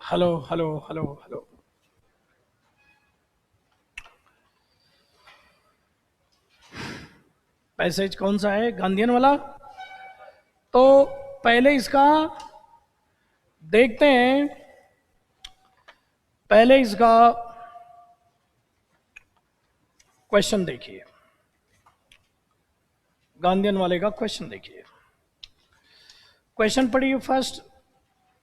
Hello hello hello hello. Passage कौन सा है? गांधीयन वाला। तो पहले इसका देखते हैं। पहले इसका क्वेश्चन देखिए। गांधीयन वाले का क्वेश्चन देखिए। क्वेश्चन पढ़िए first.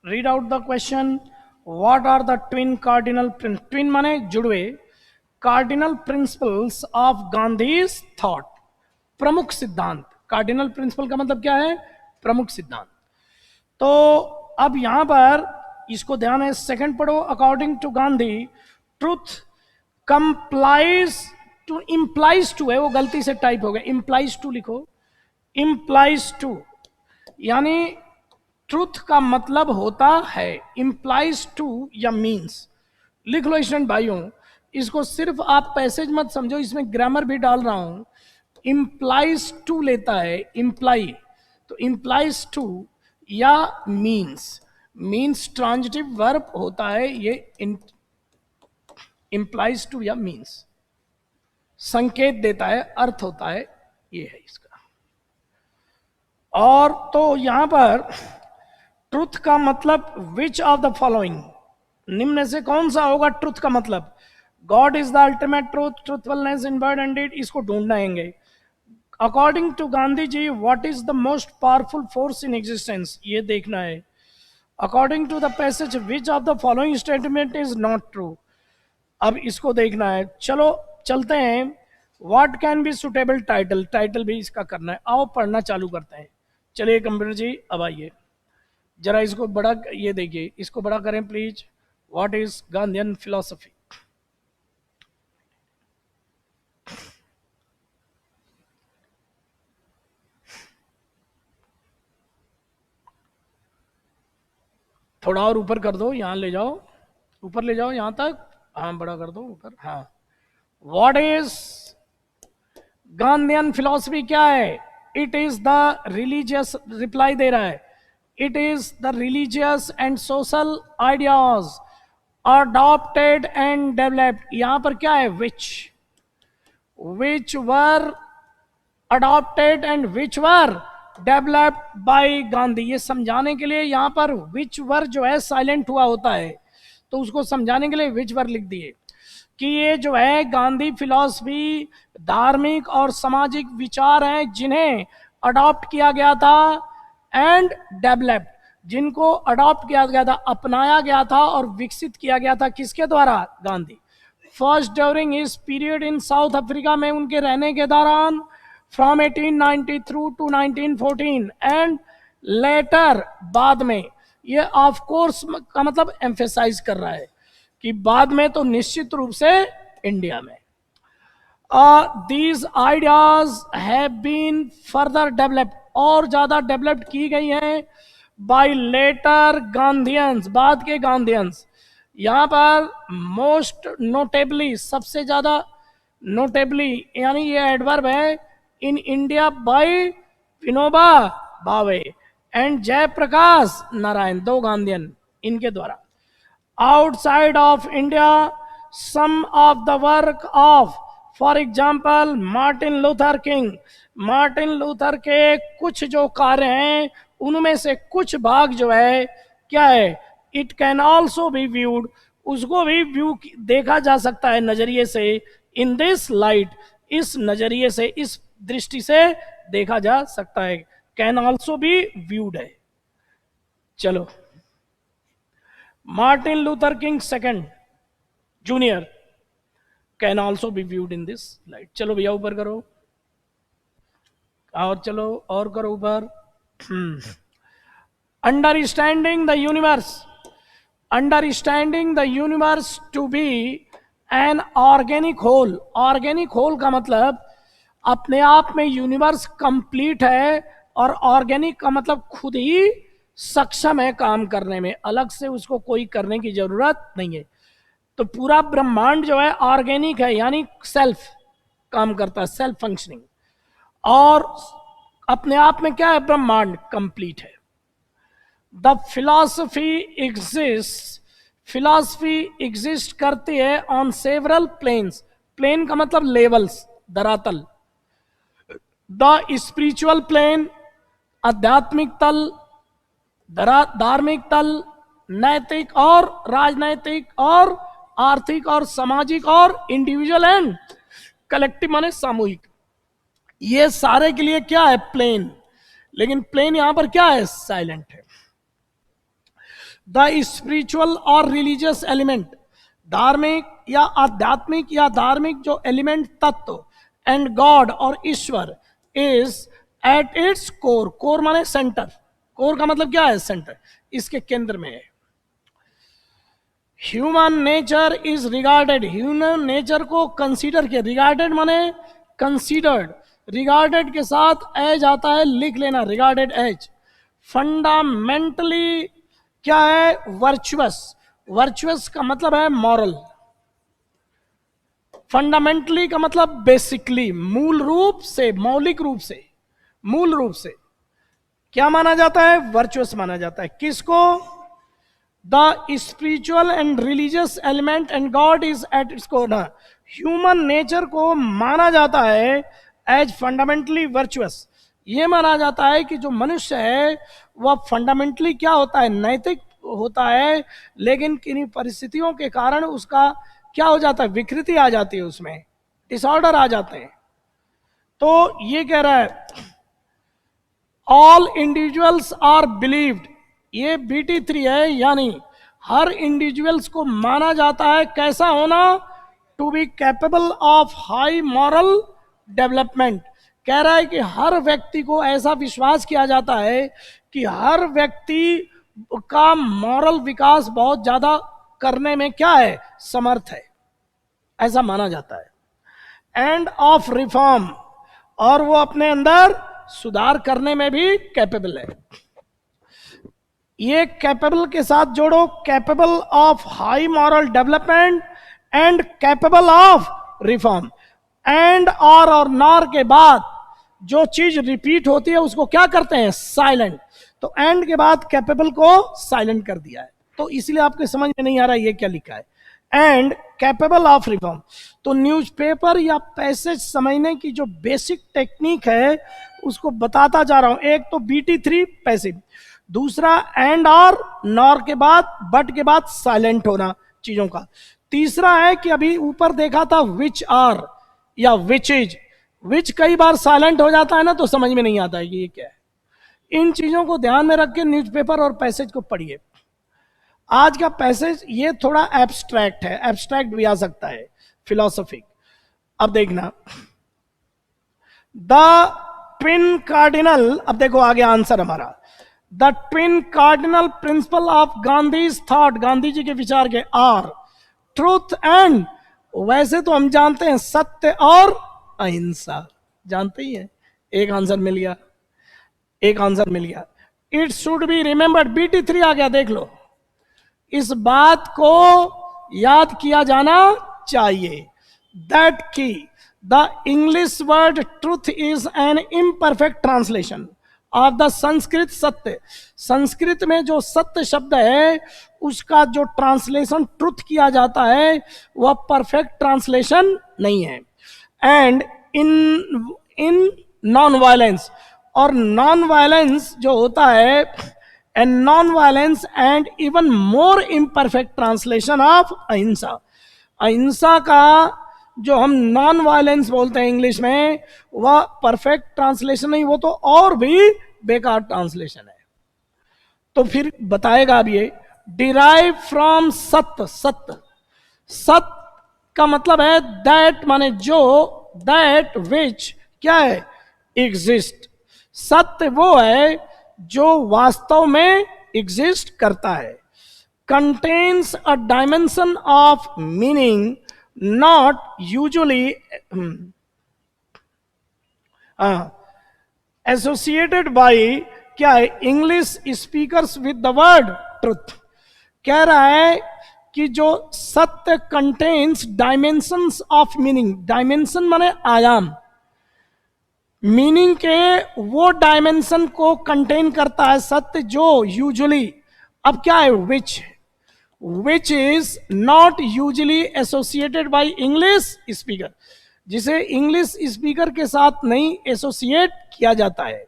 Read out the question. What are the twin cardinal twin माने जुड़वे cardinal principles of Gandhi's thought. प्रमुख सिद्धांत। कार्डिनल प्रिंसिपल का मतलब क्या है? प्रमुख सिद्धांत। तो अब यहां पर इसको ध्यान है, सेकंड पढ़ो। According to Gandhi truth complies to implies to है, वो गलती से टाइप हो गया, इंप्लाइज टू लिखो। इंप्लाइज टू यानी ट्रूथ का मतलब होता है, इंप्लाइज टू या मीन्स। लिख लो स्टूडेंट भाइयों, इसको सिर्फ आप पैसेज मत समझो, इसमें ग्रामर भी डाल रहा हूं। इंप्लाइज टू लेता है, इंप्लाई, तो इंप्लाइज टू या मीन्स। मीन्स ट्रांजिटिव वर्ब होता है ये। इंप्लाइज टू या मीन्स संकेत देता है, अर्थ होता है, ये है इसका। और तो यहां पर ट्रुथ का मतलब विच ऑफ द फॉलोइंग, निम्न से कौन सा होगा ट्रुथ का मतलब? God is the ultimate truth, truthfulness in word and deed, इसको ढूंढना। According to Gandhi ji what is the most powerful force in existence, ये देखना है। According to the passage which of the following statement is not true, अब इसको देखना है। चलो चलते हैं। What can be suitable title, title भी इसका करना है। आओ पढ़ना चालू करते हैं। चलिए कंप्यूटर जी अब आइए, जरा इसको बड़ा, ये देखिए इसको बड़ा करें please. What is Gandhian philosophy? थोड़ा और ऊपर कर दो, यहां ले जाओ, ऊपर ले जाओ यहां तक। हाँ बड़ा कर दो ऊपर, हाँ। व्हाट इज गांधीयन फिलॉसफी क्या है? It is the religious, reply दे रहा है, it is the religious and social ideas adopted and developed. यहां पर क्या है? Which were adopted and which were developed by Gandhi. ये समझाने के लिए यहां पर विच वर जो है साइलेंट हुआ होता है, तो उसको समझाने के लिए विच वर लिख दिए कि ये जो है गांधी फिलॉसफी धार्मिक और सामाजिक विचार हैं जिन्हें अडॉप्ट किया गया था एंड डेवलप्ड, जिनको अडॉप्ट किया गया था, अपनाया गया था और विकसित किया गया था किसके द्वारा? गांधी। फर्स्ट ड्यूरिंग इस पीरियड इन साउथ अफ्रीका में उनके रहने के दौरान from 1890 through to 1914 and later बाद में, ये ऑफ कोर्स का मतलब एम्फेसाइज कर रहा है कि बाद में तो निश्चित रूप से इंडिया में these ideas have been further developed, और ज्यादा डेवलप्ड की गई हैं बाय लेटर गांधीयंस, बाद के गांधीयंस। यहां पर मोस्ट नोटेबली, सबसे ज्यादा नोटेबली यानी ये एडवर्ब है, in India by Vinoba Bhave and Jayaprakash Narayan, दो गांधीयन इनके द्वारा। outside of India, some of the work of, for example, Martin Luther king, Martin Luther के कुछ जो कार्य हैं उनमें से कुछ भाग जो है क्या है? It can also be viewed, उसको भी व्यू देखा जा सकता है नजरिए से, इन दिस लाइट, इस नजरिए से, इस दृष्टि से देखा जा सकता है। कैन ऑल्सो बी व्यूड है। चलो, Martin Luther King second junior can also be viewed in this light. चलो भैया ऊपर करो, और चलो और करो ऊपर। Understanding the universe, understanding the universe to be an organic whole. Organic whole का मतलब अपने आप में यूनिवर्स कंप्लीट है, और ऑर्गेनिक का मतलब खुद ही सक्षम है काम करने में, अलग से उसको कोई करने की जरूरत नहीं है। तो पूरा ब्रह्मांड जो है ऑर्गेनिक है, यानी सेल्फ काम करता है, सेल्फ फंक्शनिंग, और अपने आप में क्या है? ब्रह्मांड कंप्लीट है। The philosophy exist, philosophy exist करती है ऑन सेवरल प्लेन्स, प्लेन का मतलब लेवल्स, धरातल। द स्पिरिचुअल प्लेन, आध्यात्मिक तल, धार्मिक तल, नैतिक और राजनैतिक और आर्थिक और सामाजिक और इंडिविजुअल एंड कलेक्टिव माने सामूहिक, ये सारे के लिए क्या है? प्लेन। लेकिन प्लेन यहां पर क्या है? साइलेंट है। द स्पिरिचुअल और रिलीजियस एलिमेंट, धार्मिक या आध्यात्मिक या धार्मिक जो एलिमेंट तत्व, एंड गॉड और ईश्वर, is at its core, core माने सेंटर, कोर का मतलब क्या है? सेंटर, इसके केंद्र में है। Human nature is regarded, human nature को कंसीडर किया, रिगार्डेड माने कंसीडर्ड, रिगार्डेड के साथ एज आता है, लिख लेना, रिगार्डेड एज। फंडामेंटली क्या है? वर्चुअस, वर्चुअस का मतलब है मॉरल, फंडामेंटली का मतलब बेसिकली, मूल रूप से, मौलिक रूप से, मूल रूप से क्या माना जाता है? वर्चुअस माना जाता है। किसको? The spiritual and religious element and God is at its core. Human nature को माना जाता है एज फंडामेंटली वर्चुअस, ये माना जाता है कि जो मनुष्य है वह फंडामेंटली क्या होता है? नैतिक होता है, लेकिन किन्हीं परिस्थितियों के कारण उसका क्या हो जाता है? विकृति आ जाती है, उसमें डिसऑर्डर आ जाते हैं। तो ये कह रहा है ऑल इंडिविजुअल्स आर बिलीव्ड, ये BT3 है, यानी हर इंडिविजुअल्स को माना जाता है कैसा होना? To be capable of high moral development. कह रहा है कि हर व्यक्ति को ऐसा विश्वास किया जाता है कि हर व्यक्ति का मॉरल विकास बहुत ज्यादा करने में क्या है? समर्थ है, ऐसा माना जाता है। एंड ऑफ रिफॉर्म, और वो अपने अंदर सुधार करने में भी कैपेबल है। ये कैपेबल के साथ जोड़ो, capable of high moral development and capable of reform. And और नॉर के बाद जो चीज रिपीट होती है उसको क्या करते हैं? साइलेंट। तो एंड के बाद कैपेबल को साइलेंट कर दिया है, तो इसलिए आपके समझ में नहीं आ रहा ये क्या लिखा है। And capable of reform. तो न्यूज़पेपर या पैसेज समझने की जो बेसिक टेक्निक है उसको बताता जा रहा हूं। एक तो BT3 पैसिव, दूसरा एंड और नॉर के बाद, बट के बाद साइलेंट होना चीजों का। तीसरा है कि अभी ऊपर देखा था विच आर या विच इज, विच कई बार साइलेंट हो जाता है ना, तो समझ में नहीं आता है कि ये क्या है। इन चीजों को ध्यान में रख के न्यूज़पेपर और पैसेज को पढ़िए। आज का पैसेज ये थोड़ा एब्स्ट्रैक्ट है, एब्स्ट्रैक्ट भी आ सकता है, फिलोसॉफिक। अब देखना द ट्विन कार्डिनल, अब देखो आगे आंसर हमारा। The twin cardinal principle of Gandhi's thought, Gandhi ji के विचार के आर ट्रूथ एंड, वैसे तो हम जानते हैं सत्य और अहिंसा, जानते ही है। एक आंसर मिल गया, एक आंसर मिल गया। It should be remembered, BT3 आ गया, देख लो। इस बात को याद किया जाना चाहिए दैट की the English word truth is an imperfect translation of the Sanskrit सत्य। संस्कृत में जो सत्य शब्द है उसका जो ट्रांसलेशन ट्रुथ किया जाता है वह परफेक्ट ट्रांसलेशन नहीं है। एंड इन नॉन वायलेंस, और नॉन वायलेंस जो होता है, and non violence and even more imperfect translation of अहिंसा। अहिंसा का जो हम नॉन वायलेंस बोलते हैं इंग्लिश में, वह परफेक्ट ट्रांसलेशन नहीं, वो तो और भी बेकार ट्रांसलेशन है। तो फिर बताएगा अब ये डिराइव फ्रॉम सत्य, सत्य, सत्य का मतलब है दैट माने जो, दैट विच क्या है? एग्जिस्ट। सत्य वो है जो वास्तव में एग्जिस्ट करता है। Contains a dimension of meaning not usually associated by क्या है? English speakers with the word truth. कह रहा है कि जो सत्य contains dimensions of meaning, dimension माने आयाम, मीनिंग के वो डायमेंशन को कंटेन करता है सत्य जो यूजुअली, अब क्या है? Which, which is not usually associated by English speaker, जिसे इंग्लिश स्पीकर के साथ नहीं एसोसिएट किया जाता है,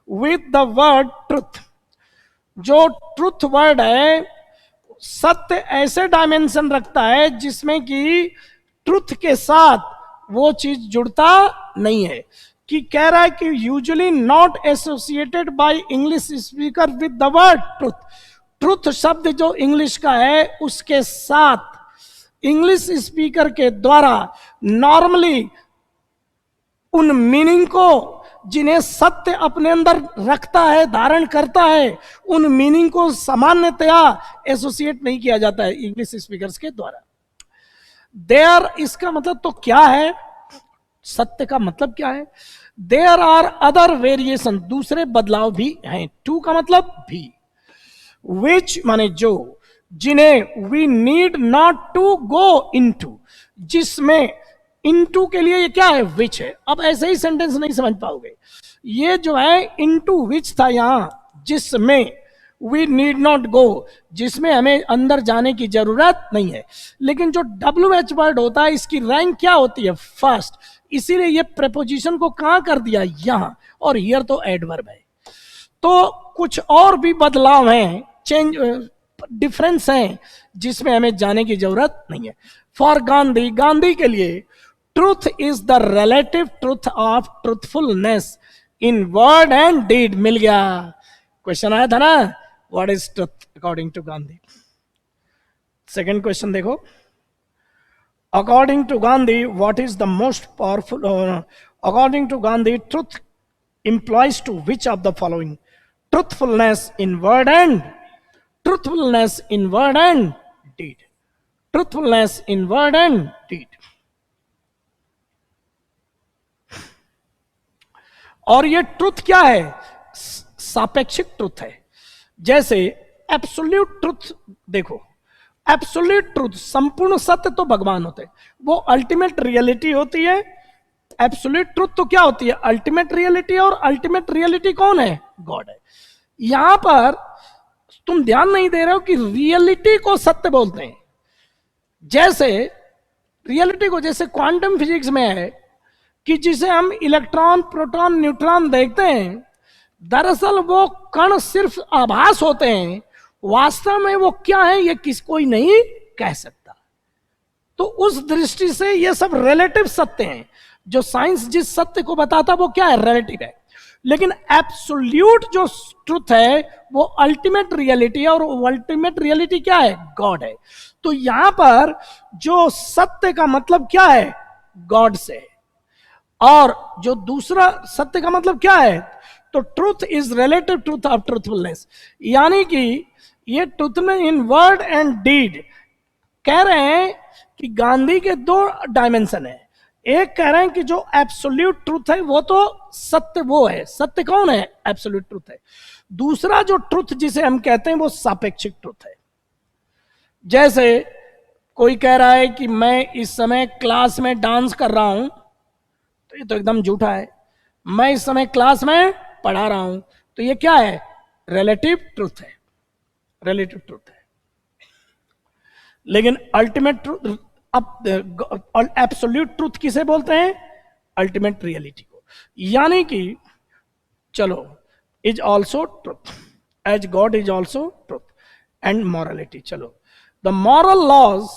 विथ द वर्ड ट्रुथ। जो ट्रुथ वर्ड है, सत्य ऐसे डायमेंशन रखता है जिसमें कि ट्रुथ के साथ वो चीज जुड़ता नहीं है। कि कह रहा है कि usually not associated by English speaker with the word truth. Truth शब्द जो इंग्लिश का है उसके साथ इंग्लिश स्पीकर के द्वारा नॉर्मली उन मीनिंग को जिन्हें सत्य अपने अंदर रखता है, धारण करता है, उन मीनिंग को सामान्यतया एसोसिएट नहीं किया जाता है इंग्लिश स्पीकर्स के द्वारा। देयर, इसका मतलब तो क्या है, सत्य का मतलब क्या है? देयर आर अदर वेरिएशन, दूसरे बदलाव भी हैं। टू का मतलब भी, विच माने जो, जिन्हें we need not to go into, जिसमें इनटू के लिए ये क्या है? विच है। अब ऐसे ही सेंटेंस नहीं समझ पाओगे। ये जो है इनटू विच था यहां, जिसमें वी नीड नॉट गो, जिसमें हमें अंदर जाने की जरूरत नहीं है। लेकिन जो WH वर्ड होता है इसकी रैंक क्या होती है? फर्स्ट। इसीलिए ये प्रेपोजिशन को कहां कर दिया? यहां। और हियर तो एडवर्ब है। तो कुछ और भी बदलाव हैं, चेंज, डिफरेंस हैं, जिसमें हमें जाने की जरूरत नहीं है। फॉर गांधी, गांधी के लिए truth is the relative truth of truthfulness in word and deed. मिल गया, क्वेश्चन आया था ना, what is truth according to Gandhi. Second question देखो, according to Gandhi what is the most powerful, according to Gandhi truth implies to which of the following? Truthfulness in word and truthfulness in word and deed. Truthfulness in word and deed. और ये truth क्या है? सापेक्षिक truth है। जैसे absolute truth देखो, absolute truth, संपूर्ण सत्य तो भगवान होते हैं, वो अल्टीमेट रियलिटी होती है। एब्सोल्यूट ट्रुथ तो क्या होती है? Ultimate reality. और अल्टीमेट रियलिटी कौन है? गॉड है। यहां पर तुम ध्यान नहीं दे रहे हो कि रियलिटी को सत्य बोलते हैं। जैसे रियलिटी को, जैसे क्वांटम फिजिक्स में है कि जिसे हम इलेक्ट्रॉन, प्रोटॉन, न्यूट्रॉन देखते हैं, दरअसल वो कण सिर्फ आभास होते हैं, वास्तव में वो क्या है ये कोई नहीं कह सकता। तो उस दृष्टि से ये सब रिलेटिव सत्य हैं। जो साइंस जिस सत्य को बताता वो क्या है? रिलेटिव है। लेकिन एब्सोल्यूट जो ट्रुथ है वो अल्टीमेट रियलिटी है, और अल्टीमेट रियलिटी क्या है? गॉड है। तो यहां पर जो सत्य का मतलब क्या है? गॉड से। और जो दूसरा सत्य का मतलब क्या है? तो truth is relative truth of truthfulness, यानी कि ये ट्रूथ में इन वर्ड एंड डीड कह रहे हैं कि गांधी के दो डायमेंशन है। एक कह रहे हैं कि जो एब्सोल्यूट ट्रूथ है वो तो सत्य, वो है सत्य। कौन है? एब्सोल्यूट ट्रूथ है। दूसरा जो ट्रूथ जिसे हम कहते हैं वो सापेक्षिक ट्रूथ है। जैसे कोई कह रहा है कि मैं इस समय क्लास में डांस कर रहा हूं, तो ये तो एकदम झूठा है। मैं इस समय क्लास में पढ़ा रहा हूं, तो ये क्या है? रिलेटिव ट्रूथ है, रिलेटिव ट्रूथ है। लेकिन अल्टीमेट ट्रूथ, अब एब्सोल्यूट ट्रूथ किसे बोलते हैं? अल्टीमेट रियलिटी को। यानी कि चलो, is also truth as God is also truth and morality. चलो, the moral laws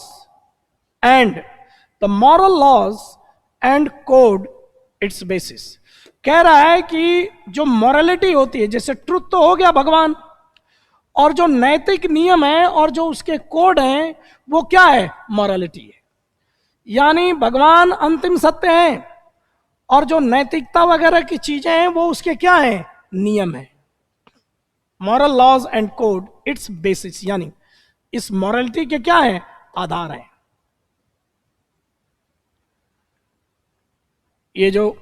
and code its basis. कह रहा है कि जो मॉरलिटी होती है, जैसे ट्रूथ तो हो गया भगवान, और जो नैतिक नियम है और जो उसके कोड हैं वो क्या है? मॉरलिटी है। यानी भगवान अंतिम सत्य हैं, और जो नैतिकता वगैरह की चीजें हैं वो उसके क्या है? नियम है। Moral laws and code its basis, यानी इस मॉरलिटी के क्या है? आधार है। ये जो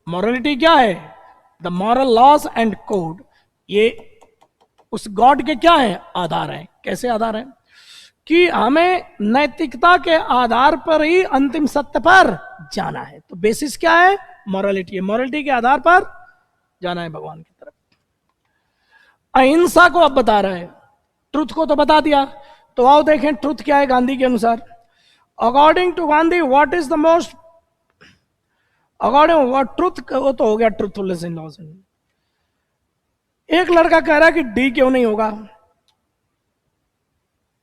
मॉरलिटी क्या है? The moral laws and code, ये उस गॉड के क्या है? आधार है। कैसे आधार है? कि हमें नैतिकता के आधार पर ही अंतिम सत्य पर जाना है। तो बेसिस क्या है? मॉरलिटी है। मॉरलिटी के आधार पर जाना है भगवान की तरफ। अहिंसा को अब बता रहा है, ट्रुथ को तो बता दिया, तो आओ देखें ट्रुथ क्या है गांधी के अनुसार। According to Gandhi what is the most, according what truth, वो तो हो गया ट्रुथफुलनेस इन लॉज। एक लड़का कह रहा है कि डी क्यों नहीं होगा,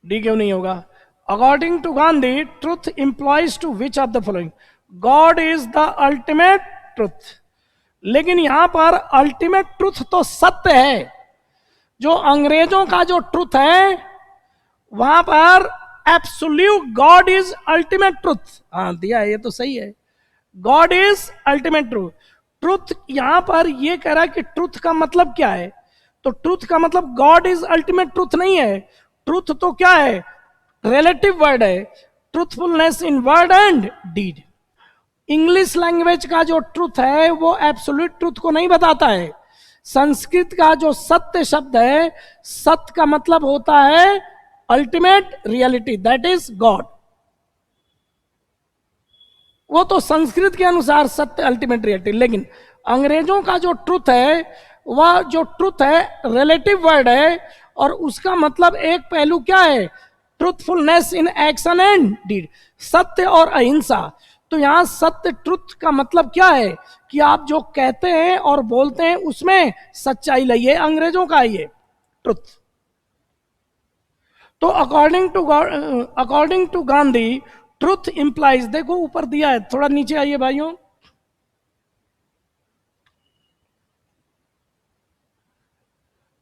डी क्यों नहीं होगा। According to Gandhi truth implies to which of the following, God is the ultimate truth. लेकिन यहां पर अल्टीमेट ट्रुथ तो सत्य है, जो अंग्रेजों का जो ट्रुथ है वहां पर absolute God is ultimate truth. हाँ दिया है, ये तो सही है, God is ultimate truth. Truth यहां पर ये कह रहा है कि ट्रुथ का मतलब क्या है, तो ट्रुथ का मतलब गॉड इज अल्टीमेट ट्रुथ नहीं है। ट्रुथ तो क्या है, रिलेटिव वर्ड है, truthfulness in word and deed. English language का जो ट्रुथ है वो एब्सोल्यूट ट्रुथ को नहीं बताता है। संस्कृत का जो सत्य शब्द है, सत्य का मतलब होता है ultimate reality, that is God. वो तो संस्कृत के अनुसार सत्य अल्टीमेट रियलिटी। लेकिन अंग्रेजों का जो ट्रुथ है, वह जो ट्रुथ है रिलेटिव वर्ड है, और उसका मतलब एक पहलू क्या है, truthfulness in action and deed, सत्य और अहिंसा। तो यहां सत्य ट्रुथ का मतलब क्या है कि आप जो कहते हैं और बोलते हैं उसमें सच्चाई लाइए, अंग्रेजों का ये ट्रुथ। तो according to Gandhi truth implies, देखो ऊपर दिया है, थोड़ा नीचे आइए भाइयों,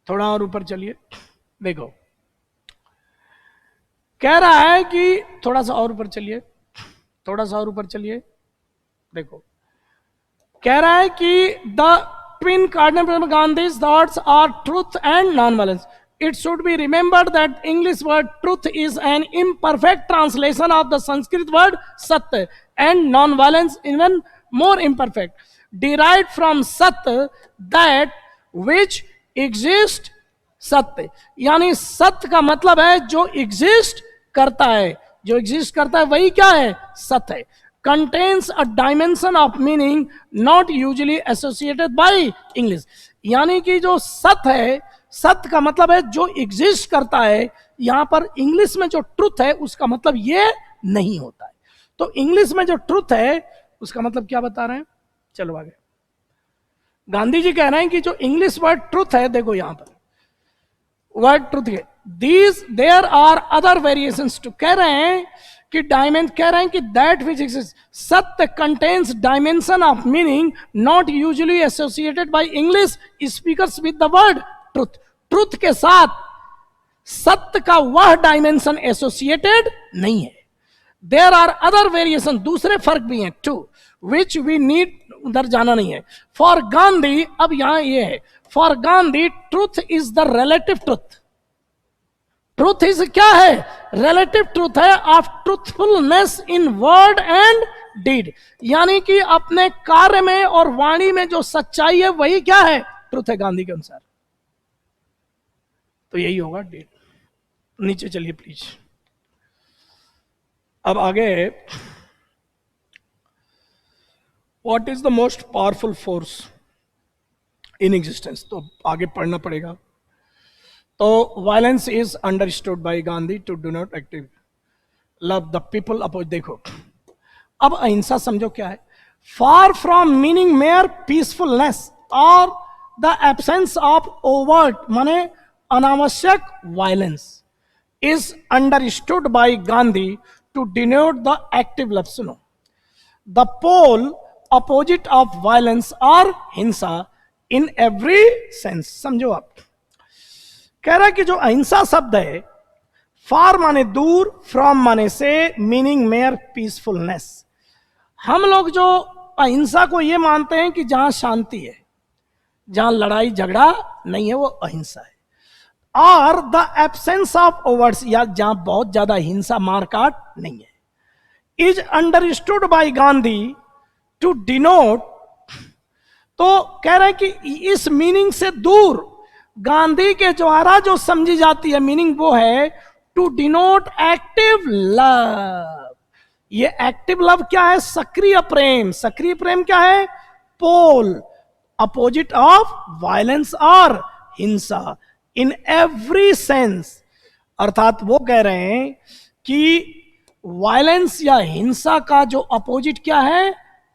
थोड़ा और ऊपर चलिए, देखो कह रहा है कि थोड़ा सा और ऊपर चलिए, थोड़ा सा और ऊपर चलिए, देखो कह रहा है कि the twin cardinal Gandhi's thoughts R Truth and non violence. It should be remembered that English word truth is an imperfect translation of the Sanskrit word satya, and non-violence even more imperfect, derived from satya, that which exists सत्य। यानी सत्य का मतलब है जो exist करता है, जो एग्जिस्ट करता है वही क्या है, सत्य है। Contains a dimension of meaning not usually associated by English. यानी कि जो सत्य है, सत्य का मतलब है जो एग्जिस्ट करता है, यहां पर इंग्लिश में जो ट्रुथ है उसका मतलब ये नहीं होता है। तो इंग्लिश में जो ट्रुथ है उसका मतलब क्या बता रहे हैं, चलो आगे। गांधी जी कह रहे हैं कि जो इंग्लिश वर्ड ट्रुथ है, देखो यहां पर वर्ड ट्रुथ है, these there are other variations too, कह रहे हैं कि कह रहे हैं कि दैट विच एग्जिस्ट, सत्य contains dimension of meaning not usually associated by English speakers with the word truth. Truth के साथ सत्य का वह डायमेंशन एसोसिएटेड नहीं है। देयर आर अदर वेरिएशन, दूसरे फर्क भी हैं टू विच वी नीड, उधर जाना नहीं है। फॉर गांधी, अब यहां ये है, for Gandhi truth is the relative truth. Truth is क्या है, रिलेटिव ट्रुथ है of truthfulness in word and deed. यानी कि अपने कार्य में और वाणी में जो सच्चाई है वही क्या है, ट्रुथ है गांधी के अनुसार। तो यही होगा डीड। नीचे चलिए प्लीज। अब आगे, what is the most powerful force in existence, तो आगे पढ़ना पड़ेगा। तो violence is understood by Gandhi to do not active love the people oppose. देखो अब अहिंसा समझो क्या है, far from meaning mere peacefulness और द एब्सेंस ऑफ ओवर्ट माने अनावश्यक violence is understood by Gandhi to denote the active love. सुनो, the pole opposite of violence और हिंसा इन एवरी सेंस। समझो आप, कह रहा है कि जो अहिंसा शब्द है, फार माने दूर, फ्रॉम माने से, मीनिंग मेयर पीसफुलनेस। हम लोग जो अहिंसा को ये मानते हैं कि जहां शांति है, जहां लड़ाई झगड़ा नहीं है, वो अहिंसा है। और द एब्सेंस ऑफ ओवर्ड्स, या जहां बहुत ज्यादा हिंसा मारकाट नहीं है, is understood by Gandhi to denote. तो कह रहे हैं कि इस मीनिंग से दूर गांधी के द्वारा जो समझी जाती है मीनिंग, वो है टू डिनोट एक्टिव लव। ये एक्टिव लव क्या है, सक्रिय प्रेम। सक्रिय प्रेम क्या है, पोल अपोजिट ऑफ वायलेंस और हिंसा इन एवरी सेंस। अर्थात वो कह रहे हैं कि वायलेंस या हिंसा का जो अपोजिट क्या है,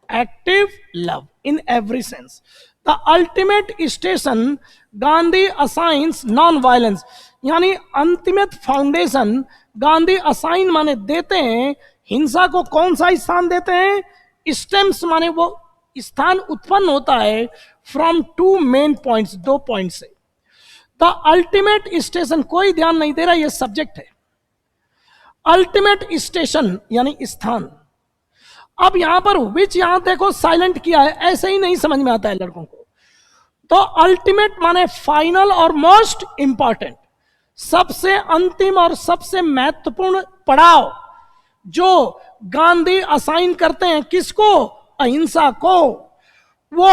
active love in every sense. The ultimate station Gandhi assigns non violence, यानी अंतिमत फाउंडेशन गांधी असाइन माने देते हैं हिंसा को। कौन सा स्थान देते हैं? स्टेम्स माने वो स्थान उत्पन्न होता है फ्रॉम टू मेन पॉइंट्स, दो पॉइंट से। द अल्टीमेट स्टेशन, कोई ध्यान नहीं दे रहा, ये सब्जेक्ट है। अल्टीमेट स्टेशन यानी स्थान। अब यहां पर विच, यहां देखो साइलेंट किया है, ऐसे ही नहीं समझ में आता है लड़कों को। तो अल्टीमेट माने फाइनल और मोस्ट इंपॉर्टेंट, सबसे अंतिम और सबसे महत्वपूर्ण पड़ाव जो गांधी असाइन करते हैं किसको? अहिंसा को। वो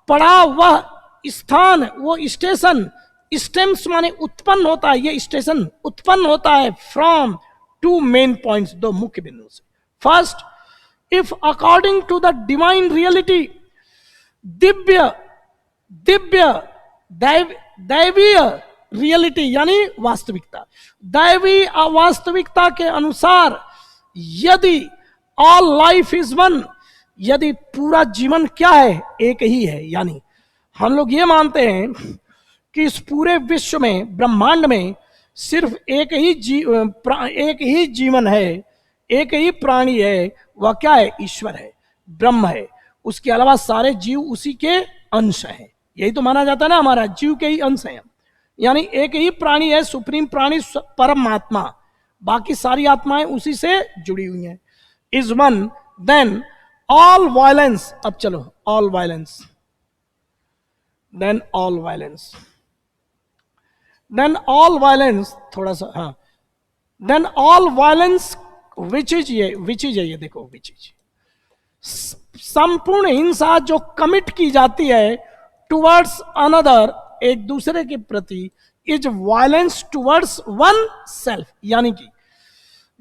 पड़ाव, वह स्थान, वो स्टेशन, स्टेम्स माने उत्पन्न होता है, ये स्टेशन उत्पन्न होता है फ्रॉम टू मेन पॉइंट्स, दो मुख्य बिंदु से। First, if according to the divine reality, दिव्य दिव्य दैवीय रियलिटी यानी वास्तविकता, दैवी वास्तविकता के अनुसार यदि ऑल लाइफ इज वन, यदि पूरा जीवन क्या है? एक ही है। यानी हम लोग ये मानते हैं कि इस पूरे विश्व में, ब्रह्मांड में सिर्फ एक ही जीवन है, एक ही प्राणी है, वह क्या है? ईश्वर है, ब्रह्म है। उसके अलावा सारे जीव उसी के अंश हैं। यही तो माना जाता है ना, हमारा जीव के ही अंश है। यानी एक ही प्राणी है, सुप्रीम प्राणी, परमात्मा, बाकी सारी आत्माएं उसी से जुड़ी हुई हैं। Is one, then all violence, अब चलो all violence, then all violence, then all violence, थोड़ा सा, हाँ, then all violence which is, ये देखो, विच इज संपूर्ण हिंसा जो कमिट की जाती है टुवर्ड्स अनदर, एक दूसरे के प्रति, is violence towards one self. यानी कि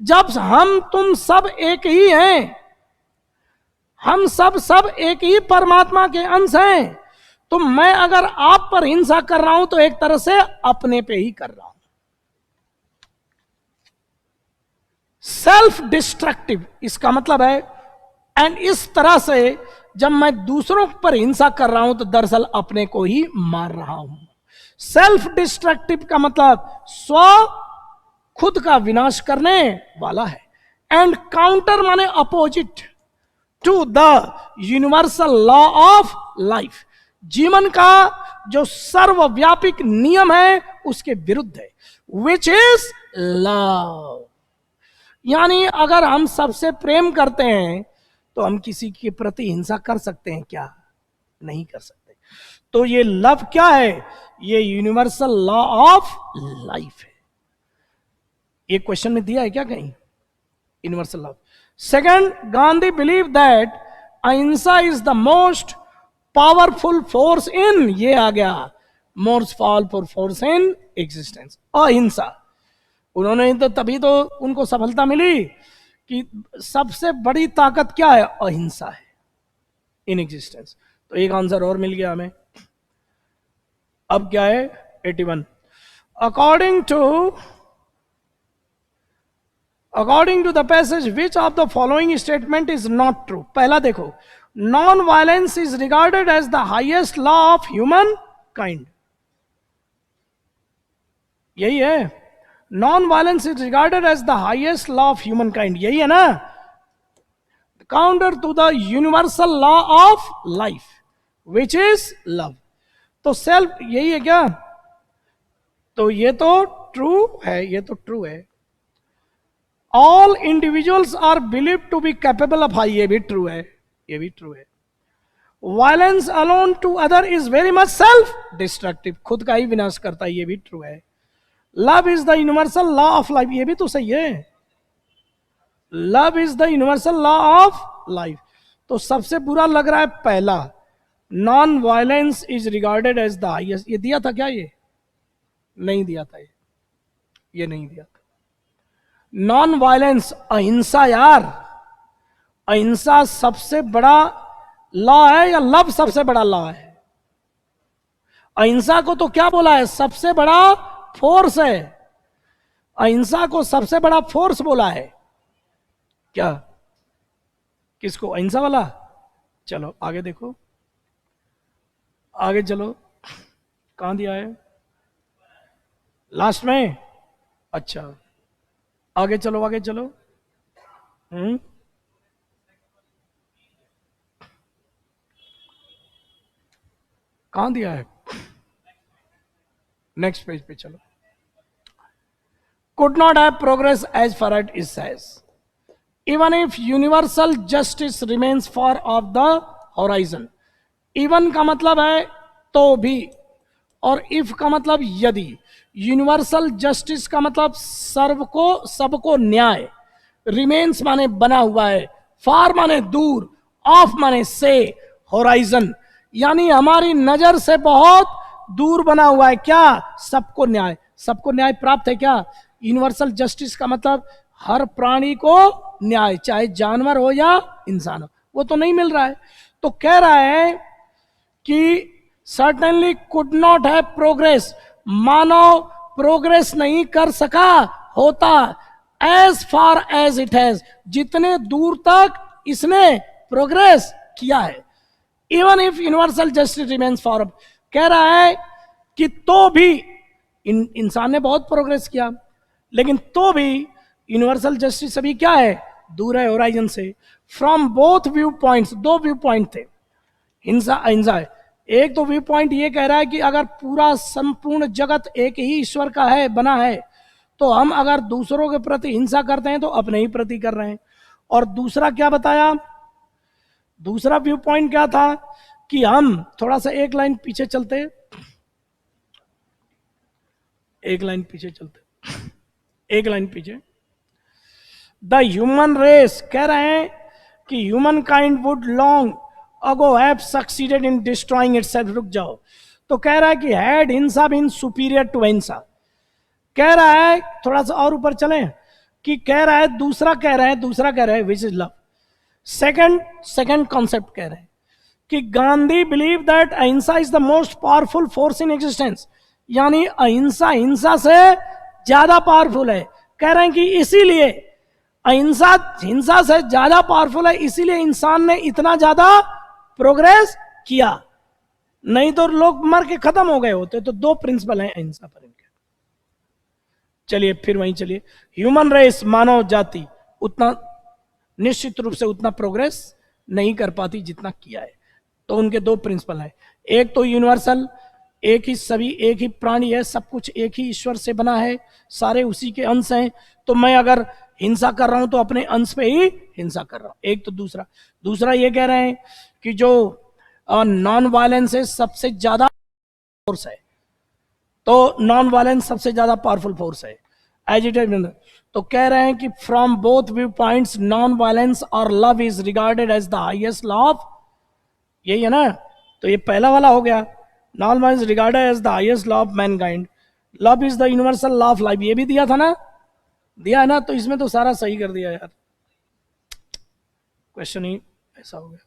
जब हम तुम सब एक ही हैं, हम सब एक ही परमात्मा के अंश हैं, तो मैं अगर आप पर हिंसा कर रहा हूं तो एक तरह से अपने पे ही कर रहा हूं। सेल्फ डिस्ट्रक्टिव इसका मतलब है। एंड इस तरह से जब मैं दूसरों पर हिंसा कर रहा हूं तो दरअसल अपने को ही मार रहा हूं। सेल्फ डिस्ट्रक्टिव का मतलब स्व, खुद का विनाश करने वाला है। एंड काउंटर माने opposite to the universal law of life, जीवन का जो सर्वव्यापक नियम है उसके विरुद्ध है, विच इज लव। यानी अगर हम सबसे प्रेम करते हैं तो हम किसी के प्रति हिंसा कर सकते हैं क्या? नहीं कर सकते। तो ये लव क्या है? ये यूनिवर्सल लॉ ऑफ लाइफ है। ये क्वेश्चन में दिया है क्या कहीं? Universal love. Second, Gandhi believe that ahimsa is the most powerful force in, ये आ गया, most powerful force in existence. अहिंसा, उन्होंने तो तभी तो उनको सफलता मिली कि सबसे बड़ी ताकत क्या है? अहिंसा है इन एग्जिस्टेंस। तो एक आंसर और मिल गया हमें। अब क्या है? 81। According to the passage which of the following statement is not true. पहला देखो, non violence is regarded as the highest law of human kind, यही है। Non violence is regarded as the highest law of human kind, यही है ना। Counter to the universal law of life which is love. तो self यही है क्या? तो ये तो ट्रू है, ये तो ट्रू है। All individuals are believe to be capable of, high, ये भी ट्रू है, ये भी ट्रू है। Violence alone to other is very much self destructive, खुद का ही विनाश करता है, ये भी ट्रू है। Love is the universal law of life, ये भी तो सही है। Love is the universal law of life. तो सबसे बुरा लग रहा है पहला, non violence is regarded as the highest. ये दिया था क्या? ये नहीं दिया था, ये नहीं दिया था। नॉन वायलेंस, अहिंसा यार, अहिंसा सबसे बड़ा लॉ है या लव सबसे बड़ा लॉ है? अहिंसा को तो क्या बोला है? सबसे बड़ा फोर्स है। अहिंसा को सबसे बड़ा फोर्स बोला है क्या? किसको? अहिंसा वाला? चलो आगे देखो, आगे चलो, कहां दिया है? लास्ट में? अच्छा, आगे चलो, आगे चलो। हम्म, कहां दिया है? नेक्स्ट पेज पे चलो। could not have progress as far as it says, even if universal justice remains far off the horizon। even का मतलब है तो भी, और इफ का मतलब यदि, यूनिवर्सल जस्टिस का मतलब सर्व को, सबको न्याय, रिमेन्स माने बना हुआ है, फार माने दूर, ऑफ माने से, होराइजन यानी हमारी नजर से बहुत दूर बना हुआ है क्या? सबको न्याय, सबको न्याय प्राप्त है क्या? यूनिवर्सल जस्टिस का मतलब हर प्राणी को न्याय, चाहे जानवर हो या इंसान हो, वो तो नहीं मिल रहा है। तो कह रहा है कि certainly could not have progress, मानव प्रोग्रेस नहीं कर सका होता, as far as it has, जितने दूर तक इसने प्रोग्रेस किया है। Even if universal justice remains far, कह रहा है कि तो भी इंसान ने बहुत प्रोग्रेस किया, लेकिन तो भी यूनिवर्सल जस्टिस अभी क्या है? दूर है होराइजन से। फ्रॉम बोथ व्यू पॉइंट्स, दो व्यू पॉइंट थे, हिंसा अहिंसा है। एक तो व्यू पॉइंट ये कह रहा है कि अगर पूरा संपूर्ण जगत एक ही ईश्वर का है, बना है, तो हम अगर दूसरों के प्रति हिंसा करते हैं तो अपने ही प्रति कर रहे हैं। और दूसरा क्या बताया? दूसरा व्यू पॉइंट क्या था कि हम थोड़ा सा एक लाइन पीछे चलते, एक लाइन पीछे चलते, एक लाइन पीछे। द ह्यूमन रेस, कह रहे हैं कि human kind would long ago have succeeded in destroying itself. रुक जाओ, तो कह रहा है कि हैड हिंसा बीन सुपीरियर टू अहिंसा, कह रहा है थोड़ा सा और ऊपर चलें, कि कह रहा है दूसरा, कह रहे हैं दूसरा, कह रहे हैं विच इज लव। सेकंड कॉन्सेप्ट कह रहे हैं कि Gandhi believe that ahimsa is the most powerful force in existence, यानी अहिंसा हिंसा से ज्यादा पावरफुल है। कह रहे हैं कि इसीलिए अहिंसा हिंसा से ज्यादा पावरफुल है, इसीलिए इंसान ने इतना ज्यादा प्रोग्रेस किया, नहीं तो लोग मर के खत्म हो गए होते। तो दो प्रिंसिपल हैं अहिंसा पर इनके। चलिए फिर वहीं चलिए, ह्यूमन रेस, मानव जाति उतना निश्चित रूप से उतना प्रोग्रेस नहीं कर पाती जितना किया है। तो उनके दो प्रिंसिपल हैं, एक तो यूनिवर्सल, एक ही सभी, एक ही प्राणी है, सब कुछ एक ही ईश्वर से बना है, सारे उसी के अंश हैं। तो मैं अगर हिंसा कर रहा हूं तो अपने अंश पे ही हिंसा कर रहा हूं। एक तो दूसरा ये कह रहे हैं कि जो नॉन वायलेंस है सबसे ज्यादा फोर्स है, तो नॉन वायलेंस सबसे ज्यादा पावरफुल फोर्स है एजिटेड। तो कह रहे हैं कि from both view points non violence और love is regarded as the highest law of, यही है ना? तो ये पहला वाला हो गया, non violence regarded as the highest law of mankind, love is the universal law of life, ये भी दिया था ना, दिया है ना? तो इसमें तो सारा सही कर दिया यार, क्वेश्चन ही ऐसा हो गया।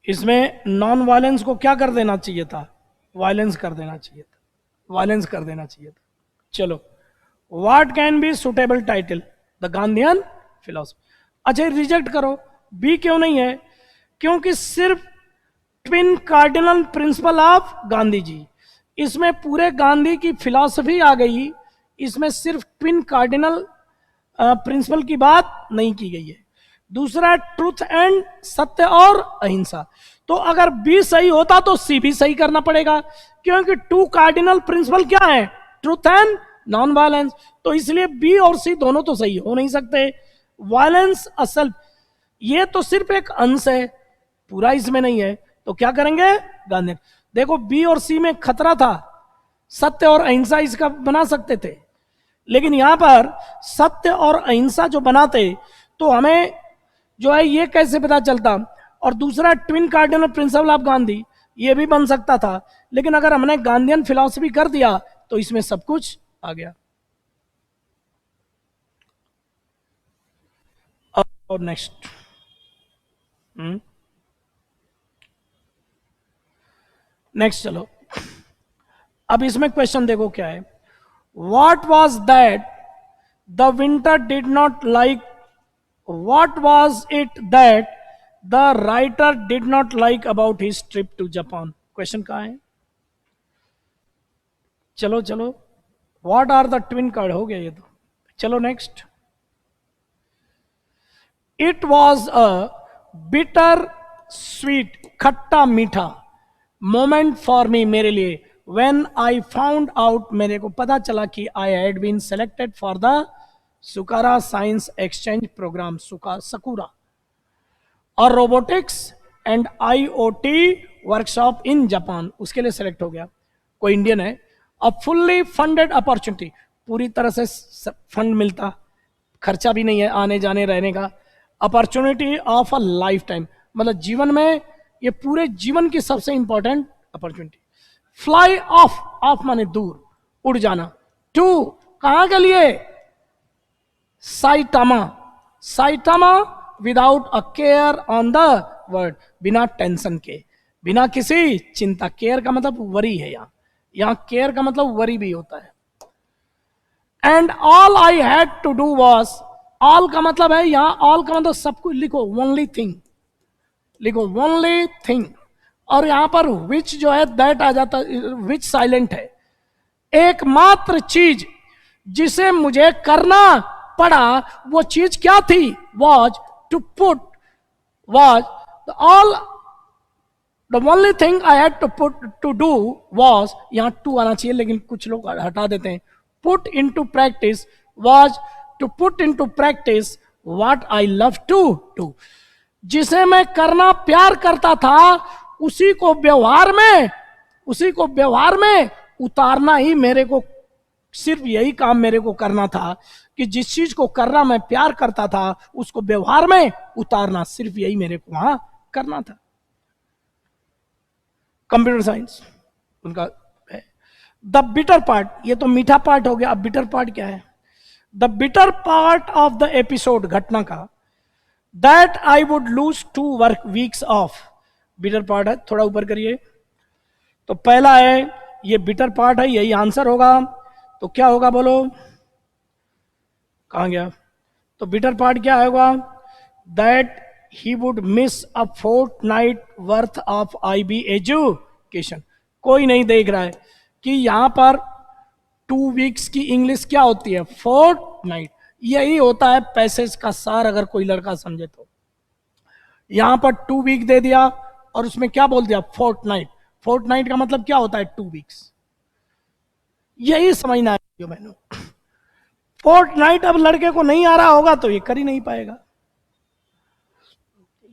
इसमें नॉन वायलेंस को क्या कर देना चाहिए था? वायलेंस कर देना चाहिए था, वायलेंस कर देना चाहिए था। चलो, what can be suitable title? The Gandhian philosophy. अच्छा, रिजेक्ट करो, बी क्यों नहीं है? क्योंकि सिर्फ twin cardinal principle of Gandhi ji, इसमें पूरे गांधी की फिलॉसफी आ गई, इसमें सिर्फ ट्विन कार्डिनल प्रिंसिपल की बात नहीं की गई है। दूसरा ट्रूथ एंड, सत्य और अहिंसा। तो अगर बी सही होता तो सी भी सही करना पड़ेगा, क्योंकि टू कार्डिनल प्रिंसिपल क्या है? Truth and non violence. तो इसलिए बी और सी दोनों तो सही हो नहीं सकते। वायलेंस असल, ये तो सिर्फ एक अंश है, पूरा इसमें नहीं है। तो क्या करेंगे? गांधी। देखो बी और सी में खतरा था, सत्य और अहिंसा इसका बना सकते थे, लेकिन यहां पर सत्य और अहिंसा जो बनाते तो हमें जो है ये कैसे पता चलता? और दूसरा twin cardinal principle of Gandhi, ये भी बन सकता था, लेकिन अगर हमने गांधीयन फिलॉसफी कर दिया तो इसमें सब कुछ आ गया। और नेक्स्ट, नेक्स्ट चलो, अब इसमें क्वेश्चन देखो क्या है। what was that the winter did not like, what was it that the writer did not like about his trip to Japan? Question कहाँ है? चलो चलो, what are the twin card, हो गया ये तो. चलो next. It was a bitter sweet, खट्टा मीठा, मोमेंट फॉर मी, मेरे लिए, वेन आई फाउंड आउट, मेरे को पता चला कि I had been selected for the Sakura science exchange program, Sakura, और robotics and IoT workshop in Japan, उसके लिए सेलेक्ट हो गया. कोई इंडियन है. अ फुल्ली फंडेड अपॉर्चुनिटी, पूरी तरह से फंड मिलता, खर्चा भी नहीं है आने जाने रहने का. Opportunity of a life time, मतलब जीवन में ये पूरे जीवन की सबसे important opportunity. Fly of, of माने दूर, उड़ जाना. टू, कहां के लिए? Saitama, Saitama without a care on the word, बिना टेंशन के, बिना किसी चिंता. केयर का मतलब वरी है, यहां केयर का मतलब वरी भी होता है. And all I had to do was, all का मतलब है यहां, ऑल का मतलब सब कुछ लिखो, ओनली थिंग लिखो, ओनली थिंग. और यहां पर विच जो है दैट आ जाता, विच साइलेंट है. एकमात्र चीज जिसे मुझे करना पड़ा वो चीज क्या थी? Was to put, was all, the only thing I had to put to do was, यहां टू आना चाहिए लेकिन कुछ लोग हटा देते हैं. Put into practice was to put into practice what I love to do, जिसे मैं करना प्यार करता था उसी को व्यवहार में, उसी को व्यवहार में उतारना ही मेरे को, सिर्फ यही काम मेरे को करना था कि जिस चीज को करना मैं प्यार करता था उसको व्यवहार में उतारना, सिर्फ यही मेरे को वहां करना था. कंप्यूटर साइंस उनका है. द बिटर पार्ट, ये तो मीठा पार्ट हो गया. अब बिटर पार्ट क्या है? The bitter part of the episode, घटना का, that I would lose 2 work weeks of. Bitter part है, थोड़ा ऊपर करिए. तो पहला है ये बिटर पार्ट है, यही आंसर होगा. तो क्या होगा बोलो, कहां गया? तो बिटर पार्ट क्या होगा? That he would miss a fortnight worth of IB education. कोई नहीं देख रहा है कि यहां पर 2 वीक्स की इंग्लिश क्या होती है? फोर्टनाइट. यही होता है पैसेज का सार, अगर कोई लड़का समझे तो. यहां पर 2 वीक दे दिया और उसमें क्या बोल दिया? फोर्टनाइट. फोर्टनाइट का मतलब क्या होता है? 2 वीक्स. यही समझना है मैंने. फोर्टनाइट अब लड़के को नहीं आ रहा होगा तो ये कर ही नहीं पाएगा.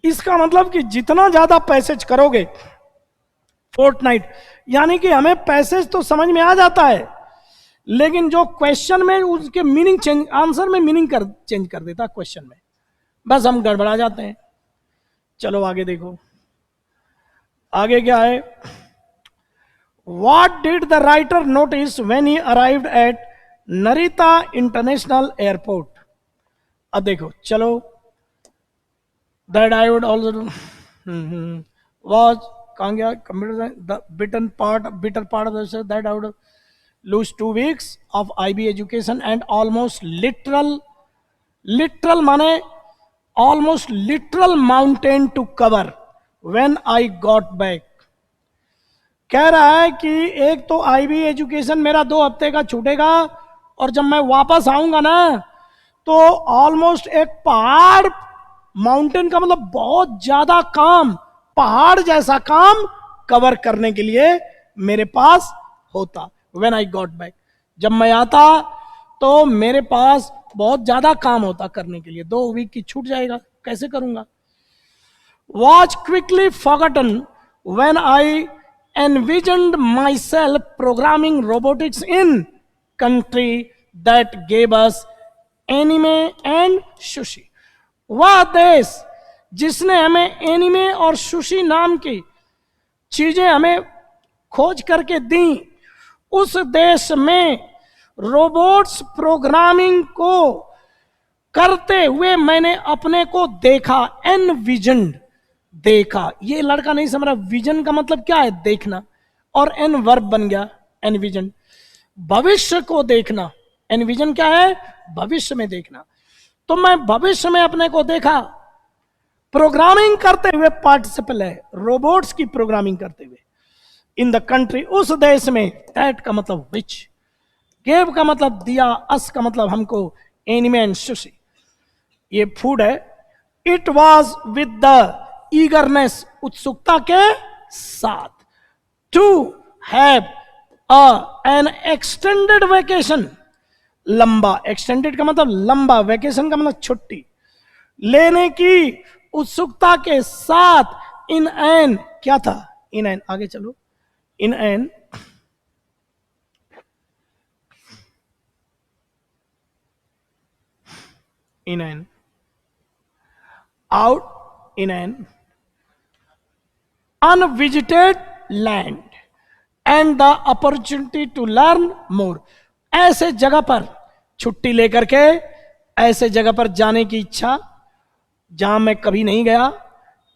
इसका मतलब कि जितना ज्यादा पैसेज करोगे, फोर्टनाइट, यानी कि हमें पैसेज तो समझ में आ जाता है लेकिन जो क्वेश्चन में उसके मीनिंग चेंज, आंसर में मीनिंग चेंज कर देता क्वेश्चन में, बस हम गड़बड़ा जाते हैं. चलो आगे देखो, आगे क्या है? What did the writer notice when he arrived at Narita International Airport? अब देखो, चलो, that I would also do was, कहां गया? Computer, the bitter part of the that I would lose 2 weeks of IB education and almost literal माने almost literal mountain to cover when I got back. कह रहा है कि एक तो IB education मेरा 2 हफ्ते का छूटेगा और जब मैं वापस आऊंगा ना तो ऑलमोस्ट एक पहाड़, माउंटेन का मतलब बहुत ज्यादा काम, पहाड़ जैसा काम कवर करने के लिए मेरे पास होता. व्हेन आई गॉट बैक, जब मैं आता तो मेरे पास बहुत ज्यादा काम होता करने के लिए. 2 वीक की छूट जाएगा, कैसे करूंगा? Was quickly forgotten when I envisioned myself programming robotics in country that gave us anime and sushi. वह देश जिसने हमें एनिमे और सुशी नाम की चीजें हमें खोज करके दी, उस देश में रोबोट्स प्रोग्रामिंग को करते हुए मैंने अपने को देखा. एनविजन्ड, देखा. ये लड़का नहीं समझ रहा, विजन का मतलब क्या है? देखना. और एन वर्ब बन गया, एनविजन. भविष्य को देखना। एनविजन क्या है? भविष्य में देखना। तो मैं भविष्य में अपने को देखा प्रोग्रामिंग करते हुए, पार्टिसिपल है, रोबोट्स की प्रोग्रामिंग करते हुए इन द कंट्री, उस देश में। दैट का मतलब विच, गेव का मतलब दिया, अस का मतलब हमको, एनिमे एंड सुशी, ये फूड है। It was with the eagerness, उत्सुकता के साथ, to have an extended vacation, लंबा, एक्सटेंडेड का मतलब लंबा, वेकेशन का मतलब छुट्टी, लेने की उत्सुकता के साथ, इन एन, क्या था? इन एन, आगे चलो, in an in an out in an unvisited land and the opportunity to learn more, ऐसे जगह पर छुट्टी लेकर के ऐसे जगह पर जाने की इच्छा जहां मैं कभी नहीं गया,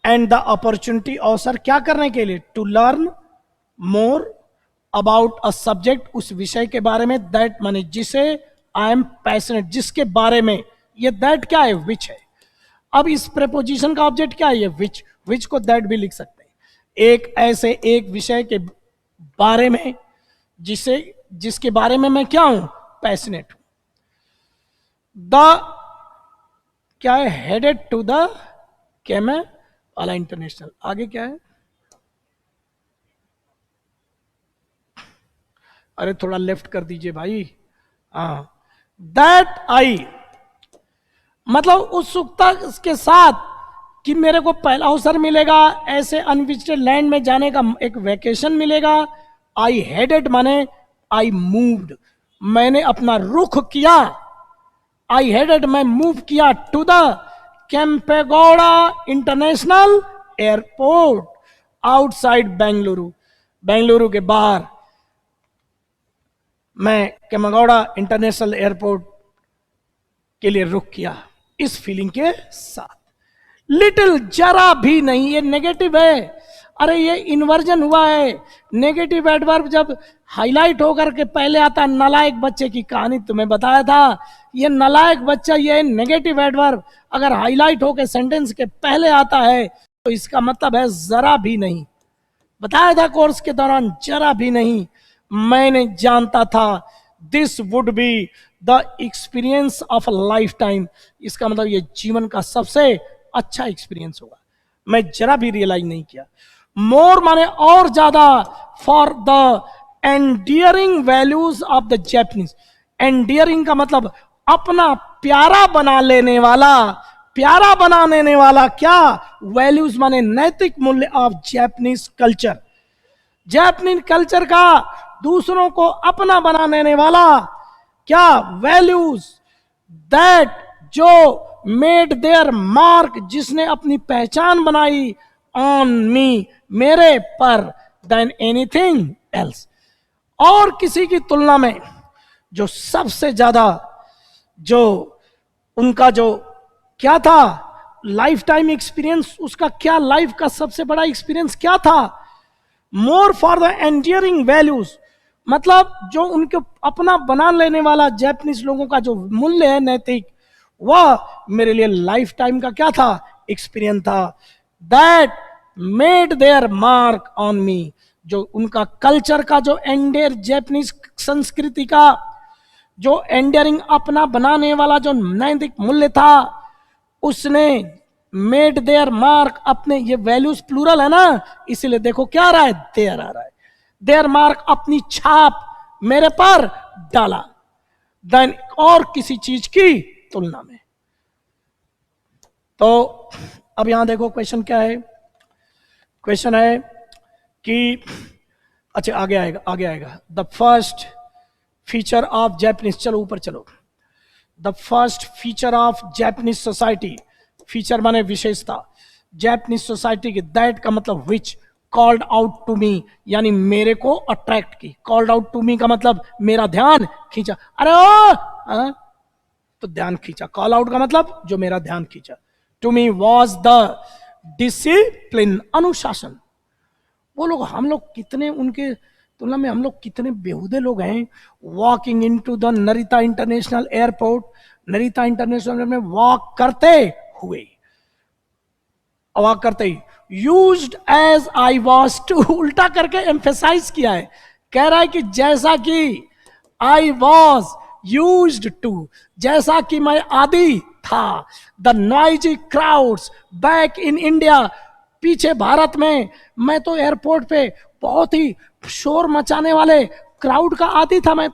एंड द अपॉर्चुनिटी, अवसर क्या करने के लिए? To learn more about a subject, उस विषय के बारे में, दैट माने जिसे, आई एम पैशनेट, जिसके बारे में, ये दैट क्या है? विच है। अब इस प्रेपोजिशन का ऑब्जेक्ट क्या है? ये विच, विच को दैट भी लिख सकते हैं। एक ऐसे एक विषय के बारे में जिसे, जिसके बारे में मैं क्या हूं? पैशनेट हूं। द क्या है? हेडेड टू द, क्या मैं वाला इंटरनेशनल, आगे क्या है? अरे थोड़ा लेफ्ट कर दीजिए भाई। हाँ, दैट आई, मतलब उत्सुकता के साथ कि मेरे को पहला अवसर मिलेगा, ऐसे अनविजिटेड लैंड में जाने का एक वेकेशन मिलेगा। आई हेडेड माने आई मूव्ड, मैंने अपना रुख किया, आई हेडेड, मैं मूव किया, to the Kempegowda international airport, outside Bengaluru, Bengaluru के बाहर मैं केम्पेगौड़ा इंटरनेशनल एयरपोर्ट के लिए रुख किया, इस फीलिंग के साथ। लिटिल, जरा भी नहीं, ये नेगेटिव है। अरे ये इन्वर्जन हुआ है। नेगेटिव एडवर्ब जब हाईलाइट होकर के पहले आता, नालायक बच्चे की कहानी तुम्हें बताया था, ये नालायक बच्चा, ये नेगेटिव एडवर्ब अगर हाईलाइट होकर सेंटेंस के पहले आता है तो इसका मतलब है जरा भी नहीं। बताया था कोर्स के दौरान, जरा भी नहीं। मैंने जानता था this would be the experience of a life time, इसका मतलब ये जीवन का सबसे अच्छा एक्सपीरियंस होगा, मैं जरा भी रियलाइज नहीं किया। मोर माने और ज्यादा, for the endearing values of the Japanese, endearing का मतलब अपना प्यारा बना लेने वाला, प्यारा बना लेने वाला क्या? वैल्यूज माने नैतिक मूल्य of Japanese culture, Japanese culture का दूसरों को अपना बना लेने वाला क्या? वैल्यूज, दैट जो मेड देयर मार्क, जिसने अपनी पहचान बनाई, ऑन मी, मेरे पर, देन एनीथिंग एल्स, और किसी की तुलना में, जो सबसे ज्यादा, जो उनका जो क्या था लाइफ टाइम एक्सपीरियंस, उसका क्या, लाइफ का सबसे बड़ा एक्सपीरियंस क्या था? More for the endearing values, मतलब जो उनके अपना बना लेने वाला जैपनीज लोगों का जो मूल्य है नैतिक, वह मेरे लिए लाइफ टाइम का क्या था? एक्सपीरियंस था। That made their mark on me, जो उनका कल्चर का जो एंडियर, जैपनीज संस्कृति का जो एंडियरिंग, अपना बनाने वाला जो नैतिक मूल्य था, उसने मेड देयर मार्क, अपने, ये वैल्यूज प्लूरल है ना, इसीलिए देखो क्या आ रहा है? देयर आ रहा है। देयर मार्क, अपनी छाप मेरे पर डाला, देन, और किसी चीज की तुलना में। तो अब यहां देखो क्वेश्चन क्या है। क्वेश्चन है कि, अच्छा आगे आएगा, आगे आएगा। The first feature of Japanese, चलो ऊपर चलो। The first feature of Japanese society, feature माने विशेषता, जैपनीज सोसाइटी की, दैट का मतलब विच, कॉल्ड आउट टू मी, यानी मेरे को अट्रैक्ट की। कॉल्ड आउट टू मी का मतलब मेरा ध्यान खींचा। अरे ओ, तो ध्यान खींचा। कॉल आउट का मतलब जो मेरा ध्यान खींचा। To me was the discipline, अनुशासन। वो लोग, हम लोग कितने उनके तुलना में हम लोग कितने बेहुदे लोग हैं। Walking into the Narita international airport, Narita international में वॉक करते हुए, वॉक करते ही, used as I was to, उल्टा करके एम्फेसाइज किया है, कह रहा है कि जैसा कि आई वॉज यूज्ड टू, जैसा कि मैं आदि था, the noisy crowds back in India, पीछे भारत में मैं तो एयरपोर्ट पे बहुत ही शोर मचाने वाले क्राउड का आदि था मैं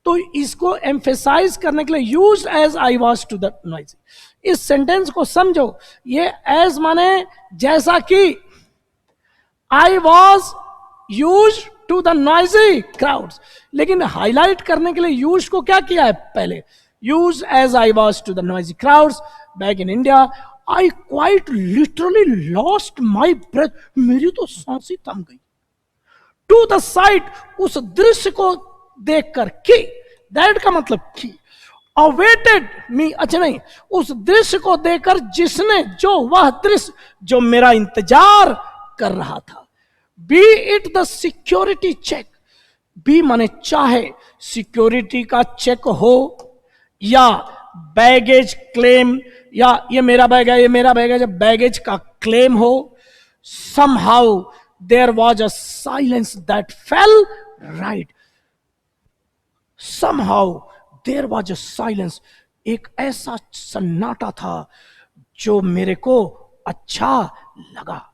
तो इसको एम्फेसाइज करने के लिए used as I was to the noisy. इस सेंटेंस को समझो, ये एज माने जैसा कि, I was used to the noisy crowds, लेकिन हाईलाइट करने के लिए यूज को क्या किया है पहले, used as I was to the noisy crowds back in India, I quite literally lost my breath, मेरी तो सांस ही थम गई, टू द साइट, उस दृश्य को देखकर, की दैट का मतलब की, अवेटेड मी, अच्छा नहीं, उस दृश्य को देखकर जिसने, जो वह दृश्य जो मेरा इंतजार कर रहा था, be it the security check, be माने चाहे सिक्योरिटी का चेक हो, या बैगेज क्लेम, या ये मेरा बैग है, ये मेरा बैग है, जब बैगेज का क्लेम हो, somehow there was a silence that fell right, somehow there was a silence, एक ऐसा सन्नाटा था जो मेरे को अच्छा लगा,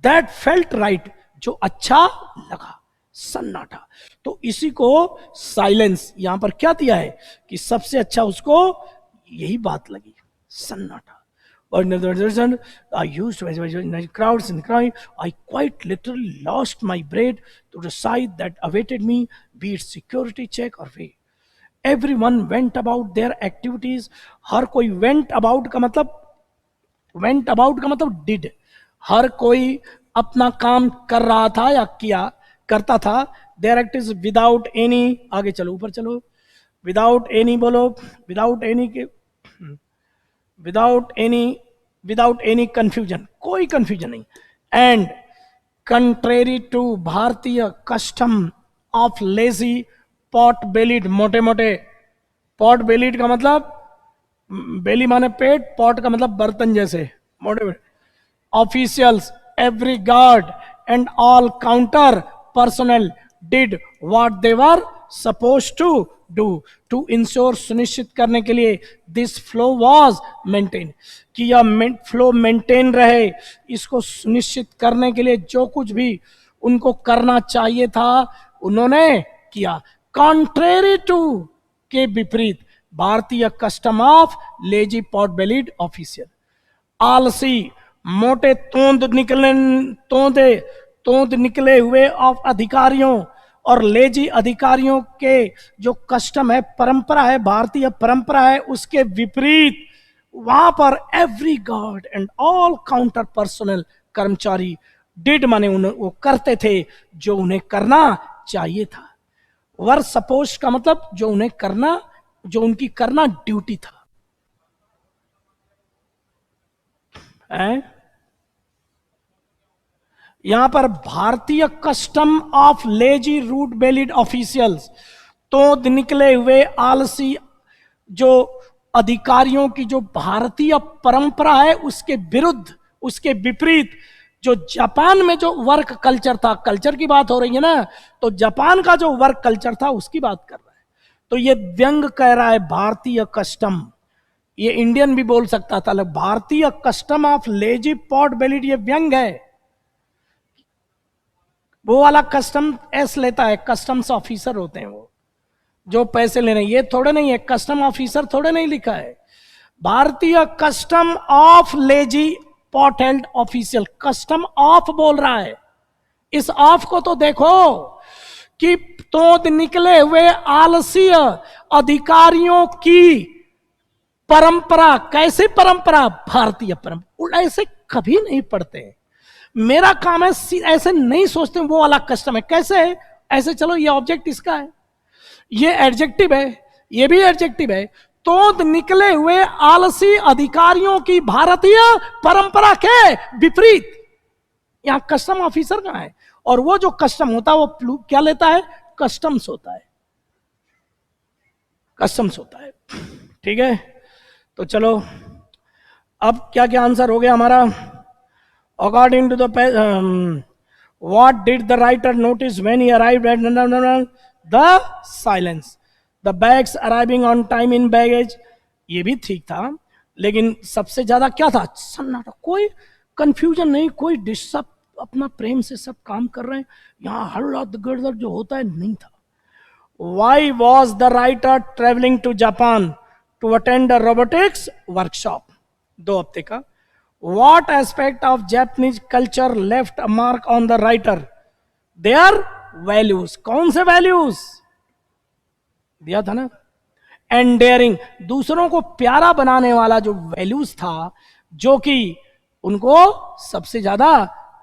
that felt right, जो अच्छा लगा, सन्नाटा। तो इसी को साइलेंस यहां पर क्या दिया है कि सबसे अच्छा उसको यही बात लगी, सन्नाटा। I used to crowds and cry. I quite literally lost my breath to the sight that awaited me, be it security check or way. Everyone went about their activities. हर कोई went about का मतलब did. हर कोई अपना काम कर रहा था या करता था। Their activities without any, आगे चलो, ऊपर चलो, without any बोलो, without any confusion, कोई confusion नहीं, and contrary to भारतीय custom of lazy pot bellied, मोटे मोटे, pot bellied का मतलब बेली माने पेट, पॉट का मतलब बर्तन जैसे, मोटे मोटे, officials, every guard and all counter personnel did what they were supposed to do to ensure, सुनिश्चित करने के लिए, दिस फ्लो वॉज मेंटेन, कि यह फ्लो मेंटेन रहे, इसको सुनिश्चित करने के लिए जो कुछ भी उनको करना चाहिए था उन्होंने किया। कॉन्ट्रेरी टू के विपरीत, भारतीय custom of lazy pot bellied official, आलसी, मोटे तोंद निकले हुए ऑफ अधिकारियों और लेजी अधिकारियों के जो कस्टम है, परंपरा है, भारतीय परंपरा है, उसके विपरीत वहां पर every guard and all counter personal, कर्मचारी, डिड माने वो करते थे जो उन्हें करना चाहिए था, वर सपोज का मतलब जो उन्हें करना, जो उनकी करना ड्यूटी था। यहां पर भारतीय custom of lazy root bellied officials, तो निकले हुए आलसी जो अधिकारियों की जो भारतीय परंपरा है उसके विरुद्ध, उसके विपरीत, जो जापान में जो वर्क कल्चर था, कल्चर की बात हो रही है ना, तो जापान का जो वर्क कल्चर था उसकी बात कर रहा है। तो ये व्यंग कह रहा है भारतीय कस्टम, ये इंडियन भी बोल सकता था, भारतीय custom of lazy pot bellied, ये व्यंग है। वो वाला कस्टम एस लेता है, कस्टम्स ऑफिसर होते हैं वो जो पैसे ले रहे हैं, ये थोड़े नहीं है, कस्टम ऑफिसर थोड़े नहीं लिखा है, भारतीय custom of lazy pot held official, custom of बोल रहा है। इस ऑफ को तो देखो कि तोंद निकले हुए आलसी अधिकारियों की परंपरा, कैसी परंपरा, भारतीय परंपरा, ऐसे कभी नहीं पढ़ते। मेरा काम है ऐसे नहीं सोचते वो वाला कस्टम है, कैसे है ऐसे, चलो ये ऑब्जेक्ट इसका है, ये एडजेक्टिव है, ये भी एडजेक्टिव है, तो निकले हुए आलसी अधिकारियों की भारतीय परंपरा के विपरीत, यहां कस्टम ऑफिसर कहां है, और वो जो कस्टम होता है वो क्या लेता है, कस्टम्स होता है, कस्टम्स होता है। ठीक है, तो चलो अब क्या क्या आंसर हो गया हमारा। According to the what did the writer notice when he arrived at the silence, the bags arriving on time in baggage, ये भी ठीक था, लेकिन सबसे ज्यादा क्या था, सन्नाटा, कोई कंफ्यूजन नहीं, कोई सब अपना प्रेम से सब काम कर रहे हैं, यहाँ हल्ला गड़बड़ जो होता है नहीं था। Why was the writer traveling to Japan to attend a robotics workshop? 2 हफ्ते का। What aspect of Japanese culture left a mark on the writer? Their values. कौन से values दिया था ना, एंडेयरिंग, दूसरों को प्यारा बनाने वाला जो वैल्यूज था, जो कि उनको सबसे ज्यादा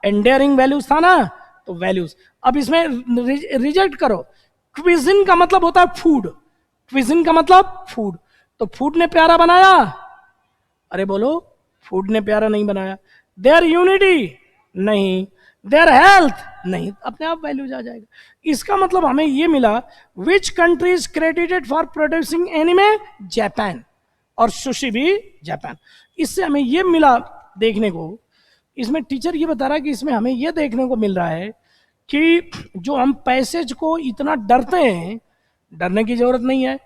एंडेयरिंग वैल्यूज था ना, तो वैल्यूज। अब इसमें रिजेक्ट करो, क्विजिन का मतलब होता है फूड, क्विजिन का मतलब फूड, तो फूड ने प्यारा बनाया, अरे बोलो, फूड ने प्यारा नहीं बनाया। देयर यूनिटी नहीं, देयर हेल्थ नहीं, अपने आप वैल्यूज आ जाएगा। इसका मतलब हमें ये मिला, which country is credited for producing anime, Japan, और सुशी भी जापान। इससे हमें ये मिला देखने को, इसमें टीचर ये बता रहा है कि इसमें हमें ये देखने को मिल रहा है कि जो हम पैसेज को इतना डरते हैं, डरने की जरूरत नहीं है।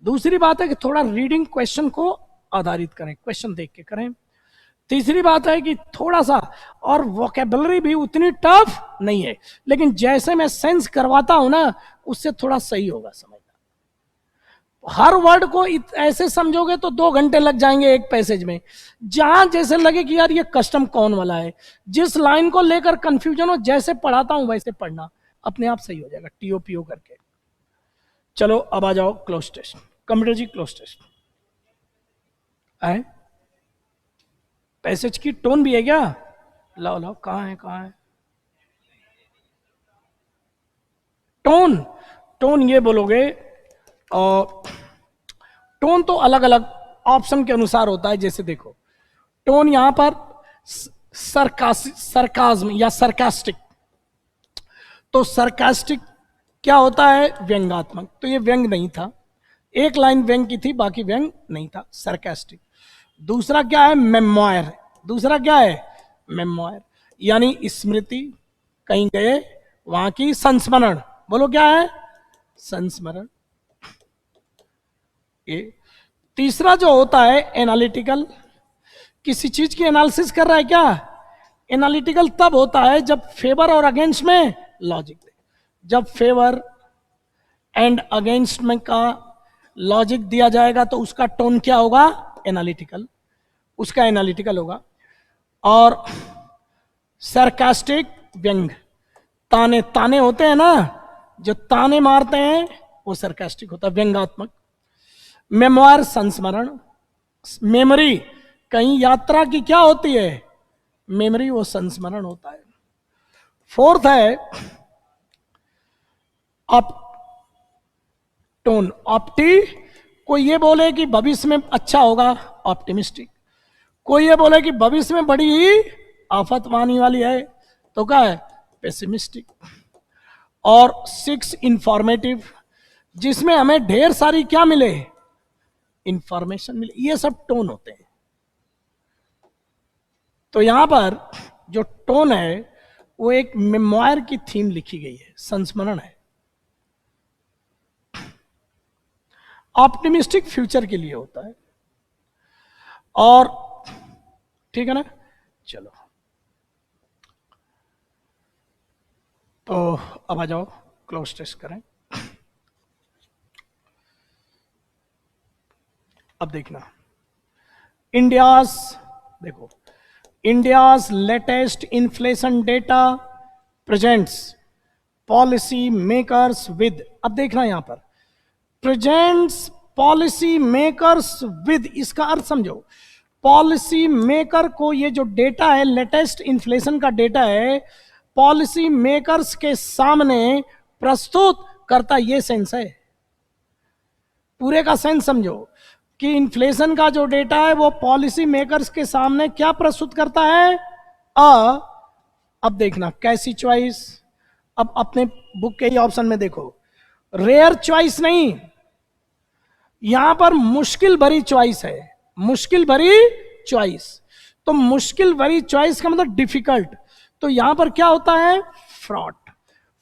दूसरी बात है कि थोड़ा रीडिंग क्वेश्चन को आधारित करें, क्वेश्चन देख के करें। तीसरी बात है कि थोड़ा सा और वोकेबलरी भी उतनी टफ नहीं है, लेकिन जैसे मैं सेंस करवाता हूं ना, उससे थोड़ा सही होगा समझना। हर वर्ड को ऐसे समझोगे तो 2 घंटे लग जाएंगे एक पैसेज में, जहां जैसे लगे कि यार ये कस्टम कौन वाला है, जिस लाइन को लेकर कंफ्यूजन हो, जैसे पढ़ाता हूं वैसे पढ़ना, अपने आप सही हो जाएगा, टीओपीओ करके। चलो अब आ जाओ क्लोज टेस्ट, कंप्यूटर जी क्लोज टेस्ट आए। पैसेज की टोन भी है क्या, लाओ लाओ, कहाँ है कहाँ है टोन। टोन ये बोलोगे, और टोन तो अलग अलग ऑप्शन के अनुसार होता है। जैसे देखो, टोन यहां पर सरकाज्म या सरकास्टिक, तो सरकास्टिक क्या होता है, व्यंग्यात्मक, तो ये व्यंग नहीं था, एक लाइन व्यंग की थी, बाकी व्यंग नहीं था, सरकास्टिक। दूसरा क्या है, मेमोयर, दूसरा क्या है, मेमोयर, यानी स्मृति, कहीं गए वहां की संस्मरण, बोलो क्या है, संस्मरण। ये तीसरा जो होता है एनालिटिकल, किसी चीज की एनालिसिस कर रहा है क्या, एनालिटिकल तब होता है जब फेवर और अगेंस्ट में लॉजिक दे, जब फेवर एंड अगेंस्ट में का लॉजिक दिया जाएगा तो उसका टोन क्या होगा, एनालिटिकल, उसका एनालिटिकल होगा। और सरकास्टिक व्यंग, ताने ताने होते हैं ना, जो ताने मारते हैं वो सरकास्टिक होता है, व्यंगात्मक। मेमोयर संस्मरण, मेमोरी कहीं यात्रा की क्या होती है, मेमोरी, वो संस्मरण होता है। फोर्थ है ऑप टोन, ऑप्टी, कोई ये बोले कि भविष्य में अच्छा होगा, ऑप्टिमिस्टिक, कोई ये बोले कि भविष्य में बड़ी ही आफत आने वाली है, तो क्या है, पेसिमिस्टिक। और 6 इंफॉर्मेटिव, जिसमें हमें ढेर सारी क्या मिले, इंफॉर्मेशन मिले, ये सब टोन होते हैं। तो यहां पर जो टोन है वो एक मेमोयर की थीम लिखी गई है, संस्मरण है, ऑप्टिमिस्टिक फ्यूचर के लिए होता है। और ठीक है ना, चलो तो अब आ जाओ क्लोज टेस्ट करें। अब देखना, इंडियाज, देखो, India's latest inflation data presents policy makers with, अब देखना यहां पर प्रेजेंट्स पॉलिसी मेकर्स विद, इसका अर्थ समझो, पॉलिसी मेकर को ये जो डेटा है, लेटेस्ट इन्फ्लेशन का डेटा है, पॉलिसी मेकर्स के सामने प्रस्तुत करता, ये सेंस है, पूरे का सेंस समझो कि इन्फ्लेशन का जो डेटा है वो पॉलिसी मेकर्स के सामने क्या प्रस्तुत करता है, अब देखना, कैसी चॉइस, अब अपने बुक के ही ऑप्शन में देखो, रेयर चॉइस नहीं, यहां पर मुश्किल भरी चॉइस है, मुश्किल भरी चॉइस। तो मुश्किल भरी चॉइस का मतलब डिफिकल्ट, तो यहां पर क्या होता है, फ्रॉड।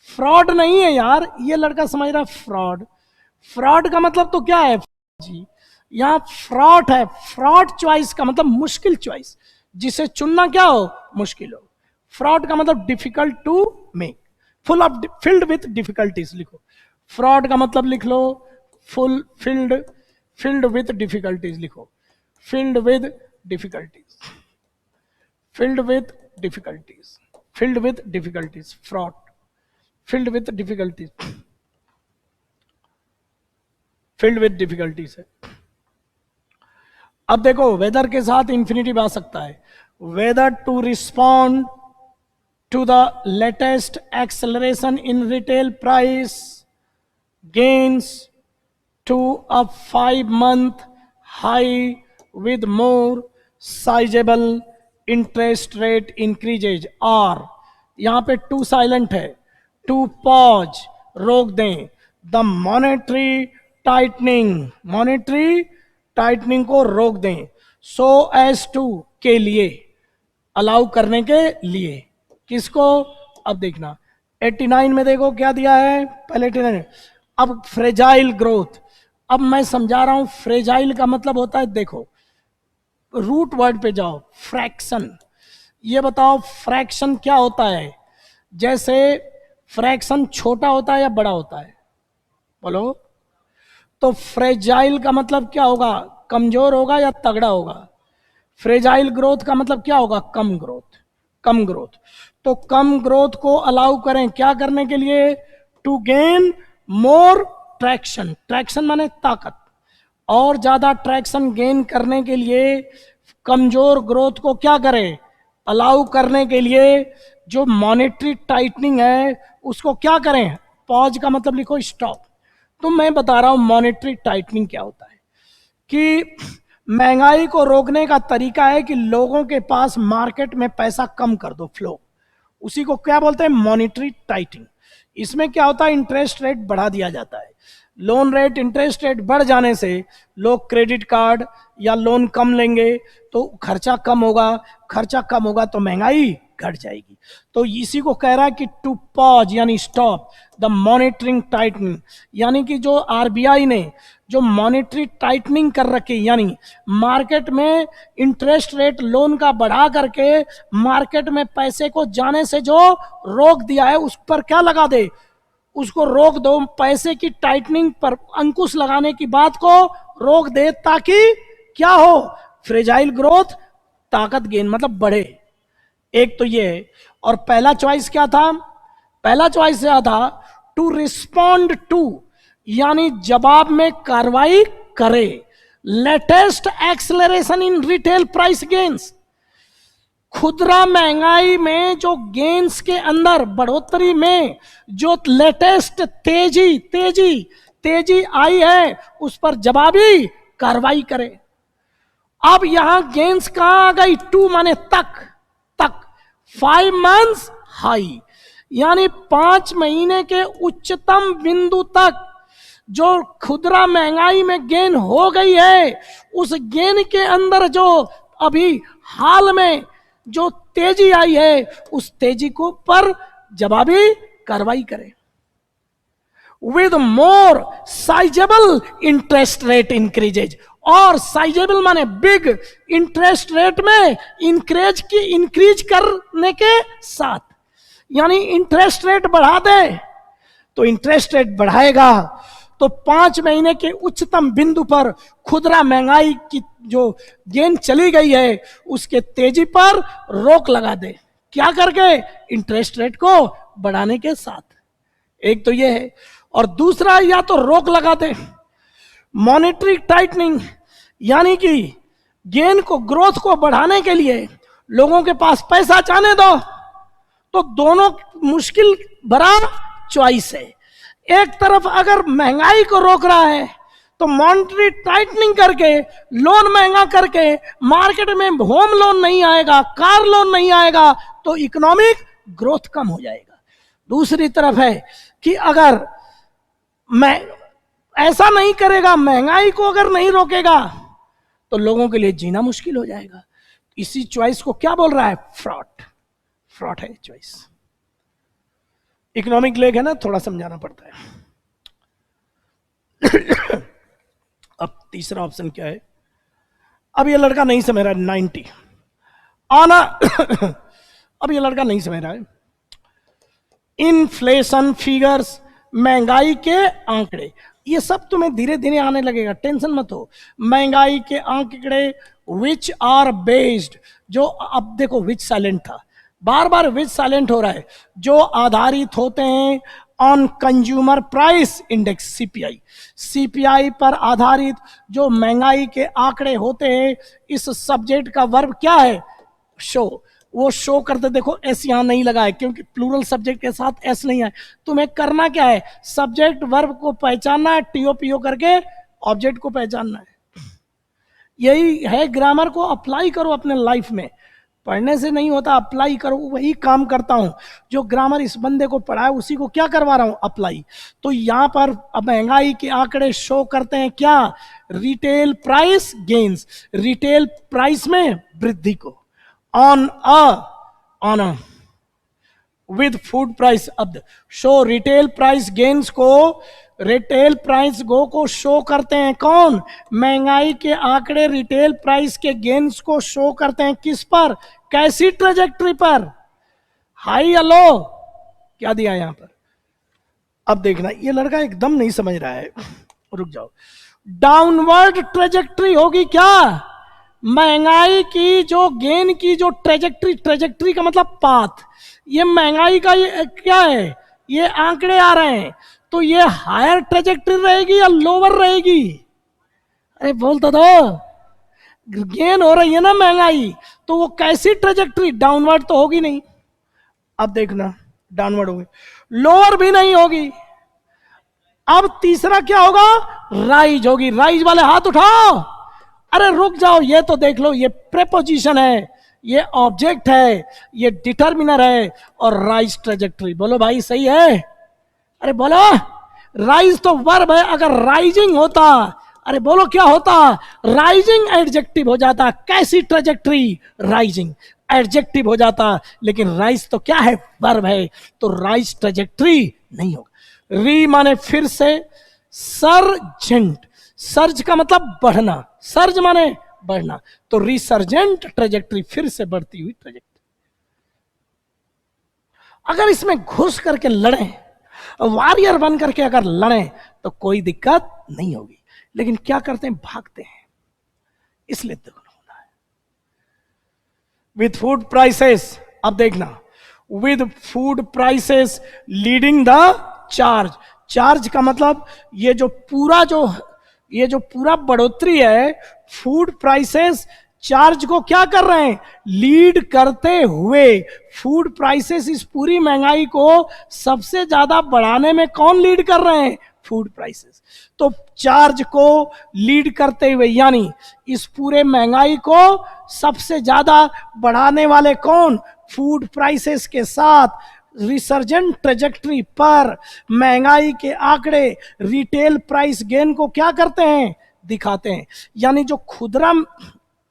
फ्रॉड नहीं है यार, ये लड़का समझ रहा है फ्रॉड। फ्रॉड का मतलब तो क्या है जी, यहां फ्रॉड है, फ्रॉड चॉइस का मतलब मुश्किल चॉइस, जिसे चुनना क्या हो, मुश्किल हो। फ्रॉड का मतलब difficult to make, full of filled with difficulties लिखो। फ्रॉड का मतलब लिख लो full filled, filled with difficulties लिखो, filled with difficulties, filled with difficulties, filled with difficulties, fraught filled with difficulties, filled with difficulties है। अब देखो वेदर के साथ इंफिनिटिव आ सकता है, whether to respond to the latest acceleration in retail price gains to a 5-month high with more sizable interest rate increases, और यहां पे टू साइलेंट है, टू पॉज रोक दें, the monetary tightening, monetary tightening को रोक दें, सो एज टू के लिए, अलाउ करने के लिए, किसको, अब देखना 89 में देखो क्या दिया है, पहले 89, अब फ्रेजाइल ग्रोथ। अब मैं समझा रहा हूं, फ्रेजाइल का मतलब होता है, देखो रूट वर्ड पे जाओ, फ्रैक्शन। ये बताओ फ्रैक्शन क्या होता है, जैसे फ्रैक्शन छोटा होता है या बड़ा होता है, बोलो। तो फ्रेजाइल का मतलब क्या होगा, कमजोर होगा या तगड़ा होगा। फ्रेजाइल ग्रोथ का मतलब क्या होगा, कम ग्रोथ, कम ग्रोथ। तो कम ग्रोथ को अलाउ करें क्या करने के लिए, to gain more traction, traction माने ताकत, और ज्यादा ट्रैक्शन गेन करने के लिए कमजोर ग्रोथ को क्या करें, अलाउ करने के लिए जो मॉनेटरी टाइटनिंग है उसको क्या करें, पॉज का मतलब लिखो स्टॉप। तो मैं बता रहा हूं मॉनेटरी टाइटनिंग क्या होता है, कि महंगाई को रोकने का तरीका है कि लोगों के पास मार्केट में पैसा कम कर दो, फ्लो, उसी को क्या बोलते हैं, मॉनेटरी टाइटनिंग। इसमें क्या होता है, इंटरेस्ट रेट बढ़ा दिया जाता है, लोन रेट, इंटरेस्ट रेट बढ़ जाने से लोग क्रेडिट कार्ड या लोन कम लेंगे, तो खर्चा कम होगा, खर्चा कम होगा तो महंगाई घट जाएगी। तो इसी को कह रहा है कि टू पॉज यानी स्टॉप द मॉनिटरिंग टाइटनिंग, यानी कि जो आरबीआई ने जो मॉनेटरी टाइटनिंग कर रखी, यानी मार्केट में इंटरेस्ट रेट लोन का बढ़ा करके मार्केट में पैसे को जाने से जो रोक दिया है, उस पर क्या लगा दे, उसको रोक दो, पैसे की टाइटनिंग पर अंकुश लगाने की बात को रोक दे, ताकि क्या हो, फ्रेजाइल ग्रोथ, ताकत गेन मतलब बढ़े। एक तो ये है, और पहला चॉइस क्या था, पहला चॉइस क्या था, टू रिस्पॉन्ड टू, यानी जवाब में कार्रवाई करे, latest acceleration in retail price gains, खुदरा महंगाई में जो गेन्स के अंदर बढ़ोतरी में जो लेटेस्ट तेजी तेजी तेजी आई है, उस पर जवाबी कार्रवाई करे। अब यहां गेन्स कहां आ गई, टू माने तक, तक 5 मंथ्स हाई, यानी 5 महीने के उच्चतम बिंदु तक जो खुदरा महंगाई में गेन हो गई है, उस गेन के अंदर जो अभी हाल में जो तेजी आई है, उस तेजी को पर जवाबी कार्रवाई करें, with more sizeable interest rate increases, और साइजेबल माने बिग, इंटरेस्ट रेट में इंक्रीज करने के साथ, यानी इंटरेस्ट रेट बढ़ा दे, तो इंटरेस्ट रेट बढ़ाएगा तो 5 महीने के उच्चतम बिंदु पर खुदरा महंगाई की जो गेन चली गई है, उसके तेजी पर रोक लगा दे, क्या करके, इंटरेस्ट रेट को बढ़ाने के साथ। एक तो ये है, और दूसरा या तो रोक लगा दे, मॉनेटरी टाइटनिंग, यानी कि गेन को, ग्रोथ को बढ़ाने के लिए लोगों के पास पैसा जाने दो, तो दोनों मुश्किल भरा चॉइस है। एक तरफ अगर महंगाई को रोक रहा है तो मॉनेटरी टाइटनिंग करके, लोन महंगा करके, मार्केट में होम लोन नहीं आएगा, कार लोन नहीं आएगा, तो इकोनॉमिक ग्रोथ कम हो जाएगा। दूसरी तरफ है कि अगर मैं ऐसा नहीं करेगा, महंगाई को अगर नहीं रोकेगा, तो लोगों के लिए जीना मुश्किल हो जाएगा। इसी चॉइस को क्या बोल रहा है? फ्रॉड। फ्रॉड है चॉइस। इकोनॉमिक लेग है ना, थोड़ा समझाना पड़ता है। अब तीसरा ऑप्शन क्या है? अब ये लड़का नहीं समझ रहा है 90 आना। अब ये लड़का नहीं समझ रहा है। इन्फ्लेशन फिगर्स, महंगाई के आंकड़े, ये सब तुम्हें धीरे धीरे आने लगेगा, टेंशन मत हो। महंगाई के आंकड़े विच आर बेस्ड, जो अब देखो विच साइलेंट था, बार बार विच साइलेंट हो रहा है, जो आधारित होते हैं on consumer price index CPI, CPI पर आधारित जो महंगाई के आंकड़े होते हैं, इस सब्जेक्ट का वर्ब क्या है? शो। वो शो करते, देखो एस यहां नहीं लगा है क्योंकि प्लूरल सब्जेक्ट के साथ एस नहीं है। तुम्हें करना क्या है? सब्जेक्ट वर्ब को पहचानना है, टीओपीओ करके ऑब्जेक्ट को पहचानना है। यही है, ग्रामर को अप्लाई करो अपने लाइफ में, पढ़ने से नहीं होता, अप्लाई करो। वही काम करता हूं जो ग्रामर इस बंदे को पढ़ा है, उसी को क्या करवा रहा हूं? अप्लाई। तो यहां पर अब महंगाई के आंकड़े शो करते हैं क्या? Retail price gains, retail price में वृद्धि को, on a with food price. अब शो रिटेल प्राइस गेन्स को, रिटेल प्राइस गो को शो करते हैं कौन? महंगाई के आंकड़े रिटेल प्राइस के गेन्स को शो करते हैं किस पर? कैसी ट्रेजेक्ट्री पर? हाई या लो? क्या दिया यहां पर? अब देखना, ये लड़का एकदम नहीं समझ रहा है, रुक जाओ। डाउनवर्ड ट्रेजेक्ट्री होगी क्या? महंगाई की जो गेन की जो ट्रेजेक्ट्री, ट्रेजेक्ट्री का मतलब पाथ, ये महंगाई का ये क्या है? ये आंकड़े आ रहे हैं, तो ये हायर ट्रेजेक्ट्री रहेगी या लोअर रहेगी? अरे बोलता दो, गेन हो रही है ना महंगाई, तो वो कैसी ट्रेजेक्ट्री? डाउनवर्ड तो होगी नहीं। अब देखना, डाउनवर्ड होगी, लोअर भी नहीं होगी। अब तीसरा क्या होगा? राइज होगी। राइज वाले हाथ उठाओ। अरे रुक जाओ, ये तो देख लो, ये प्रेपोजिशन है, ये ऑब्जेक्ट है, ये डिटर्मिनर है, और राइज ट्रेजेक्ट्री। बोलो भाई सही है? अरे बोलो, राइज तो वर्ब है, अगर राइजिंग होता, अरे बोलो क्या होता? राइजिंग एडजेक्टिव हो जाता। कैसी ट्रेजेक्ट्री? राइजिंग एडजेक्टिव हो जाता, लेकिन राइज तो क्या है? वर्ब है, तो राइज ट्रेजेक्ट्री नहीं होगा। री माने फिर से, सर्जेंट, सर्ज का मतलब बढ़ना, सर्ज माने बढ़ना, तो रिसर्जेंट ट्रेजेक्ट्री, फिर से बढ़ती हुई ट्रेजेक्ट्री। अगर इसमें घुस करके लड़े, वॉरियर बन करके अगर लड़े, तो कोई दिक्कत नहीं होगी, लेकिन क्या करते हैं? भागते हैं, इसलिए दुगुन होना है। विद फूड प्राइसेस, अब देखना, with food prices leading the charge. Charge का मतलब ये जो पूरा बढ़ोतरी है, फूड प्राइसेस चार्ज को क्या कर रहे हैं? लीड करते हुए। फूड प्राइसेस इस पूरी महंगाई को सबसे ज्यादा बढ़ाने में कौन लीड कर रहे हैं? Food prices. तो चार्ज को लीड करते हुए, यानी इस पूरे महंगाई को सबसे ज्यादा बढ़ाने वाले कौन? फूड प्राइसेस के साथ रिसर्जेंट ट्रेजेक्ट्री पर महंगाई के आंकड़े रिटेल प्राइस गेन को क्या करते हैं? दिखाते हैं। यानी जो खुदरा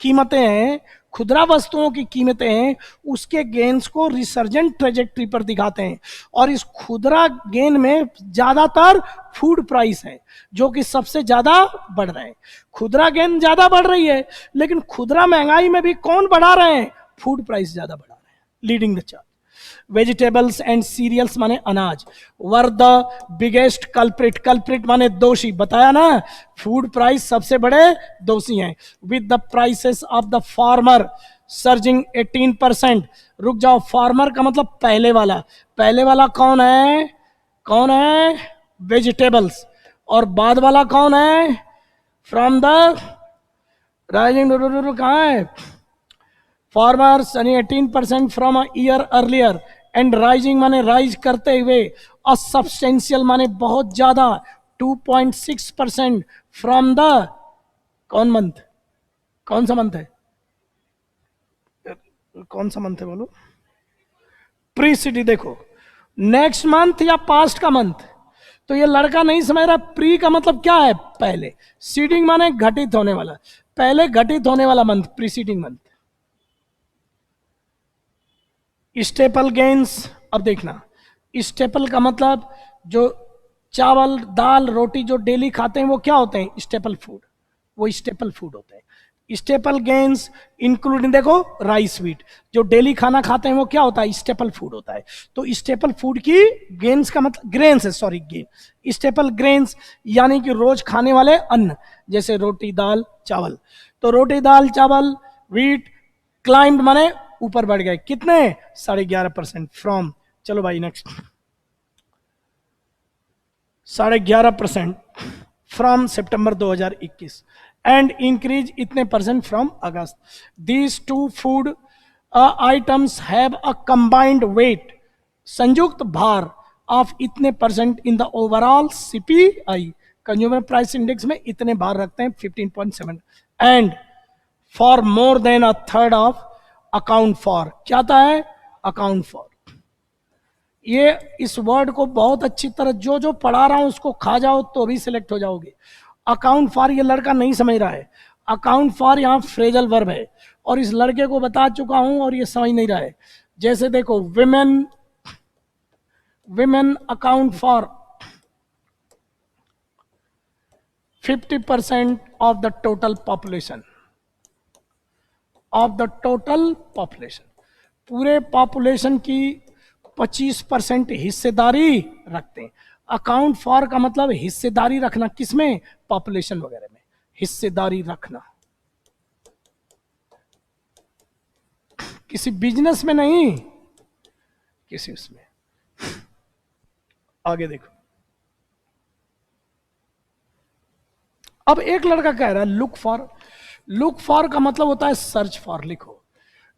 कीमतें हैं, खुदरा वस्तुओं की कीमतें हैं, उसके गेन्स को रिसर्जेंट ट्रेजेक्ट्री पर दिखाते हैं। और इस खुदरा गेन में ज्यादातर फूड प्राइस है जो कि सबसे ज्यादा बढ़ रहे हैं। खुदरा गेन ज्यादा बढ़ रही है, लेकिन खुदरा महंगाई में भी कौन बढ़ा रहे हैं? फूड प्राइस ज्यादा बढ़ा रहे हैं, leading the charge. Vegetables and cereals माने अनाज, were the biggest culprit, culprit माने दोषी, बताया ना, फूड प्राइस सबसे बड़े दोषी हैं। With the prices of the farmer surging 18%। रुक जाओ, फार्मर का मतलब पहले वाला, पहले वाला कौन है? कौन है? वेजिटेबल्स। और बाद वाला कौन है? फ्रॉम द राइजिंग, कहाँ है? फार्मर्स यानी 18% from a year earlier, and rising माने राइज करते हुए, और सब्सटेंशियल माने बहुत ज्यादा, 2.6% फ्रॉम द कौन मंथ? कौन सा मंथ है? कौन सा मंथ है बोलो? प्रीसिडी, देखो नेक्स्ट मंथ या पास्ट का मंथ। तो ये लड़का नहीं समझ रहा, प्री का मतलब क्या है, पहले। सीडिंग माने घटित होने वाला, पहले घटित होने वाला month, preceding month. Staple gains, अब देखना, स्टेपल का मतलब जो चावल दाल रोटी जो डेली खाते हैं वो क्या होते हैं, स्टेपल फूड, वो स्टेपल फूड होते हैं। स्टेपल गेन्स इंक्लूडिंग, देखो राइस व्हीट, जो डेली खाना खाते हैं वो क्या होता है, स्टेपल फूड होता है। तो स्टेपल फूड की गेन्स का मतलब ग्रेन्स है, सॉरी गेन, स्टेपल ग्रेन्स यानी कि रोज खाने वाले अन्न, जैसे रोटी दाल चावल। तो रोटी दाल चावल व्हीट क्लाइंब माने ऊपर बढ़ गए, कितने, 11.5% फ्रॉम, चलो भाई next, 11.5% from September 2021 and increase इतने percent from August. These two food items have a combined weight, संयुक्त भार ऑफ इतने percent in the overall CPI, consumer price index में इतने भार रखते हैं 15.7, and for more than a third of account for, क्या था है, अकाउंट फॉर। ये इस वर्ड को बहुत अच्छी तरह जो जो पढ़ा रहा हूं उसको खा जाओ तो भी सिलेक्ट हो जाओगे। अकाउंट फॉर ये लड़का नहीं समझ रहा है, अकाउंट फॉर यहां फ्रेजल वर्ब है, और इस लड़के को बता चुका हूं और ये समझ नहीं रहा है। जैसे देखो, women, women account for 50% of the total population, of the total population, पूरे पॉपुलेशन की 25% हिस्सेदारी रखते हैं। अकाउंट फॉर का मतलब हिस्सेदारी रखना, किसमें, पॉपुलेशन वगैरह में हिस्सेदारी रखना, किसी बिजनेस में नहीं, किसी उसमें। आगे देखो, अब एक लड़का कह रहा है लुक फॉर, लुक फॉर का मतलब होता है सर्च फॉर, लिखो,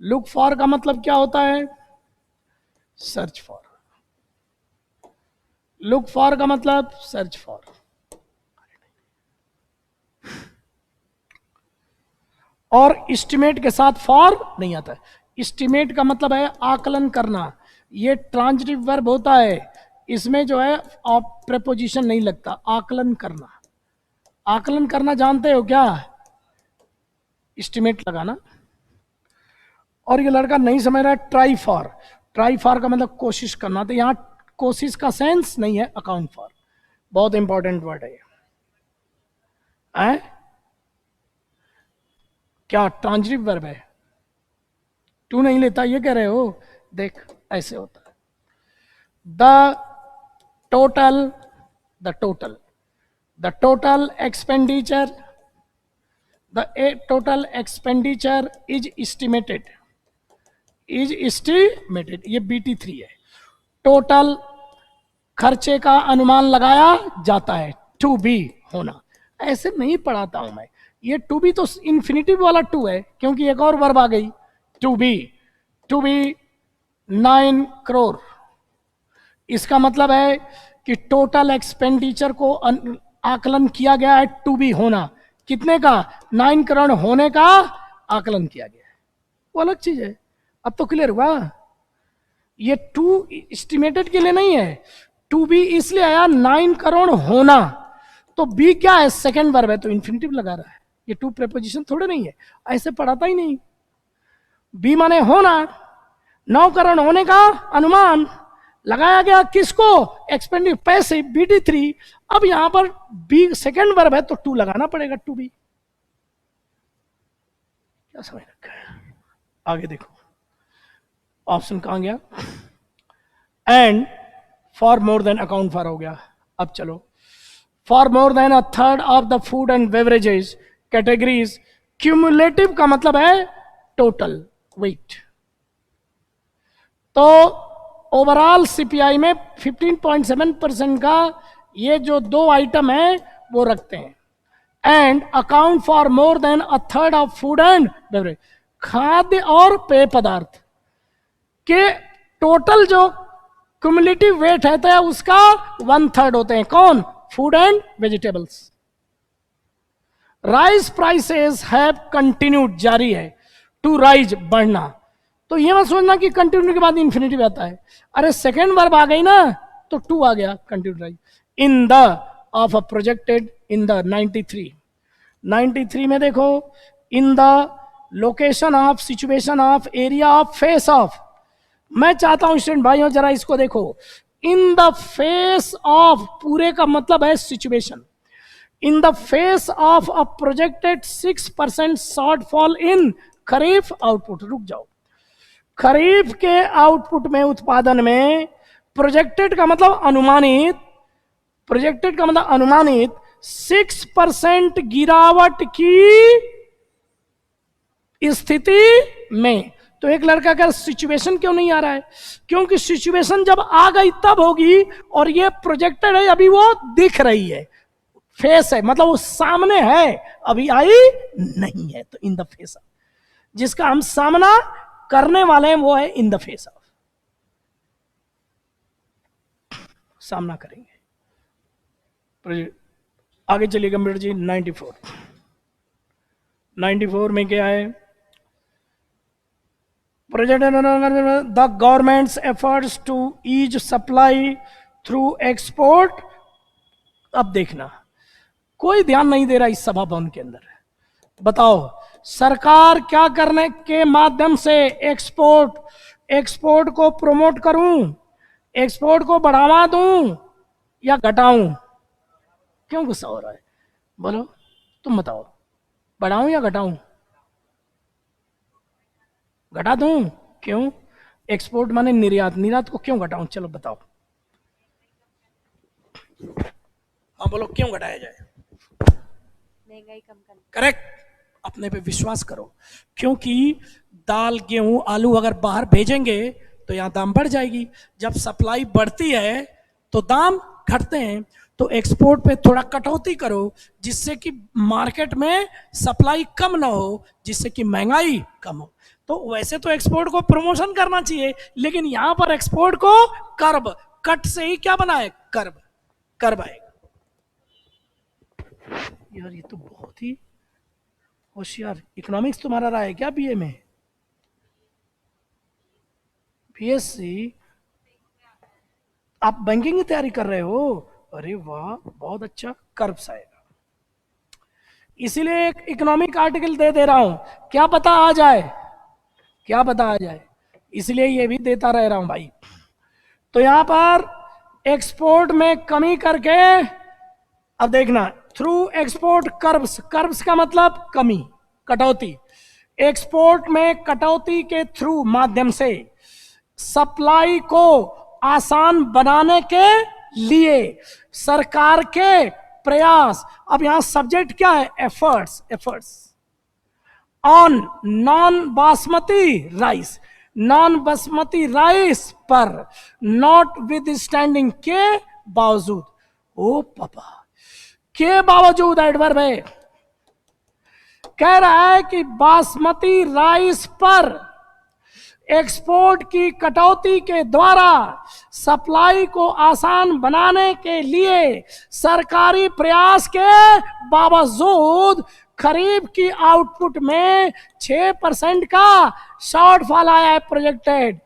लुक फॉर का मतलब क्या होता है, सर्च फॉर, लुक फॉर का मतलब सर्च फॉर। और इस्टीमेट के साथ फॉर नहीं आता है। इस्टीमेट का मतलब है आकलन करना, ये ट्रांजिटिव वर्ब होता है, इसमें जो है प्रेपोजिशन नहीं लगता, आकलन करना। आकलन करना जानते हो क्या, इस्टीमेट लगाना। और ये लड़का नहीं समझ रहा है ट्राई फॉर, ट्राई फॉर का मतलब कोशिश करना, तो यहां कोशिश का सेंस नहीं है, अकाउंट फॉर, बहुत इंपॉर्टेंट वर्ड है ये। क्या ट्रांजिटिव वर्ब है, तू नहीं लेता ये कह रहे हो, देख ऐसे होता है। The total, the total, the total expenditure, the total expenditure is estimated, is estimated, ये BT3 है। टोटल खर्चे का अनुमान लगाया जाता है, टू बी होना, ऐसे नहीं पढ़ाता हूं मैं, ये टू बी तो इन्फिनिटिव वाला टू है, क्योंकि एक और वर्ब आ गई, टू बी 9 करोड़। इसका मतलब है कि टोटल एक्सपेंडिचर को आकलन किया गया है, टू बी होना, कितने का, 9 करोड़ होने का आकलन किया गया है, वो अलग चीज है। अब तो क्लियर हुआ, ये टू एस्टिमेटेड के लिए नहीं है, टू बी इसलिए आया 9 करोड़ होना, तो बी क्या है, सेकंड वर्ब है, तो इन्फिनिटिव लगा रहा है, ये टू प्रेपोजिशन थोड़े नहीं है, ऐसे पढ़ाता ही नहीं। बी माने होना, 9 करोड़ होने का अनुमान लगाया गया, किसको, एक्सपेंडिचर, पैसे, BT3। अब यहां पर बी सेकंड वर्ब है तो टू लगाना पड़ेगा, टू बी। क्या समझ रखा है, आगे देखो, ऑप्शन कहां गया, and for more then, account for हो गया। अब चलो, for more than a third of the food and beverages categories, cumulative का मतलब है टोटल वेट। तो ओवरऑल सीपीआई में 15.7% का ये जो दो आइटम है वो रखते हैं, and account for more than a third of food and beverage, खाद्य और पेय पदार्थ के टोटल जो क्यूमुलेटिव वेट है तो उसका 1/3 होते हैं, कौन, food and vegetables. Rice prices have continued, जारी है, टू राइज, बढ़ना, तो ये मत सोचना कि कंटिन्यू के बाद इंफिनिटिव आता है, अरे सेकेंड वर्ब आ गई ना तो टू आ गया continue. In the of a projected, in the 93 में देखो, in the location of, situation of, area of, face of. मैं चाहता हूं स्टूडेंट भाइयों जरा इसको देखो, इन द फेस ऑफ पूरे का मतलब है situation, in the face of a projected 6% shortfall in kharif output. रुक जाओ, खरीफ के आउटपुट में, उत्पादन में, प्रोजेक्टेड का मतलब अनुमानित, प्रोजेक्टेड का मतलब अनुमानित 6% गिरावट की स्थिति में। तो एक लड़का का सिचुएशन क्यों नहीं आ रहा है? क्योंकि सिचुएशन जब आ गई तब होगी, और ये प्रोजेक्टेड है, अभी वो दिख रही है, फेस है, मतलब वो सामने है, अभी आई नहीं है। तो इन द फेस ऑफ, जिसका हम सामना करने वाले हैं वो है इन द फेस ऑफ, सामना करेंगे। आगे चलिए कंप्यूटर जी। 94 में क्या है? Project the government's efforts to ease supply through export. अब देखना, कोई ध्यान नहीं दे रहा इस सभा भवन के अंदर। बताओ सरकार क्या करने के माध्यम से एक्सपोर्ट को प्रमोट करूं, एक्सपोर्ट को बढ़ावा दूं या घटाऊं? क्यों गुस्सा हो रहा है? बोलो, तुम बताओ, बढ़ाऊं या घटाऊं? घटा दूं? क्यों? एक्सपोर्ट माने निर्यात, निर्यात को क्यों घटाऊं? चलो बताओ। हाँ बोलो, क्यों घटाया जाए? महंगाई कम करना। करेक्ट, अपने पे विश्वास करो। क्योंकि दाल, गेहूं, आलू अगर बाहर भेजेंगे तो यहां दाम बढ़ जाएगी, जब सप्लाई बढ़ती है तो दाम घटते हैं। तो एक्सपोर्ट पे थोड़ा कटौती करो, जिससे कि मार्केट में सप्लाई कम ना हो, जिससे कि महंगाई कम हो। तो वैसे तो एक्सपोर्ट को प्रमोशन करना चाहिए, लेकिन यहां पर एक्सपोर्ट को कर्ब, कट से ही क्या बना है? कर्ब, कर्ब आएगा। यार ये तो बहुत ही होशियार। इकोनॉमिक्स तुम्हारा रहा है क्या बीए में? बीएससी, आप बैंकिंग की तैयारी कर रहे हो? अरे वाह, बहुत अच्छा। कर्व्स आएगा, इसीलिए एक इकोनॉमिक आर्टिकल दे रहा हूं, क्या पता आ जाए, क्या पता आ जाए, इसलिए ये भी देता रह रहा हूं भाई। तो यहां पर एक्सपोर्ट में कमी करके, अब देखना, थ्रू एक्सपोर्ट कर्व्स, कर्व्स का मतलब कमी, कटौती, एक्सपोर्ट में कटौती के थ्रू, माध्यम से, सप्लाई को आसान बनाने के लिए सरकार के प्रयास। अब यहां सब्जेक्ट क्या है? Efforts, efforts on non basmati rice, non basmati rice पर, नॉट विद स्टैंडिंग, के बावजूद। ओ पापा, के बावजूद एडवर्ब है, कह रहा है कि बासमती राइस पर एक्सपोर्ट की कटौती के द्वारा सप्लाई को आसान बनाने के लिए सरकारी प्रयास के बावजूद खरीफ की आउटपुट में 6% का शॉर्टफॉल आया है, projected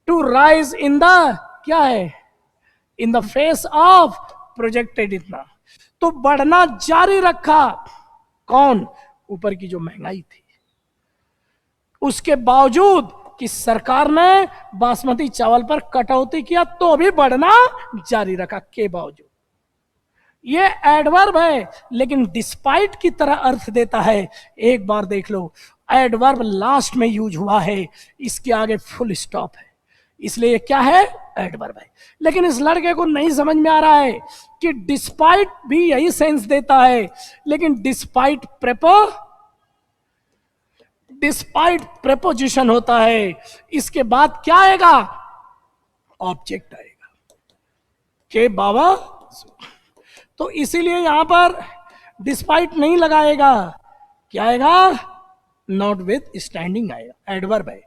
to rise in the, क्या है? In the face of projected इतना। तो बढ़ना जारी रखा, कौन? ऊपर की जो महंगाई थी, उसके बावजूद कि सरकार ने बासमती चावल पर कटौती किया तो भी बढ़ना जारी रखा, के बावजूद। ये एडवर्ब है, लेकिन डिस्पाइट की तरह अर्थ देता है। एक बार देख लो, एडवर्ब लास्ट में यूज हुआ है, इसके आगे फुल स्टॉप है, इसलिए क्या है? एडवर्ब है। लेकिन इस लड़के को नहीं समझ में आ रहा है कि डिस्पाइट भी यही सेंस देता है, लेकिन डिस्पाइट डिस्पाइट प्रेपोजिशन होता है, इसके बाद क्या आएगा? ऑब्जेक्ट आएगा, के बाबा। तो इसीलिए यहां पर डिस्पाइट नहीं लगाएगा, क्या आएगा? नॉट विद स्टैंडिंग आएगा, एडवर्ब है।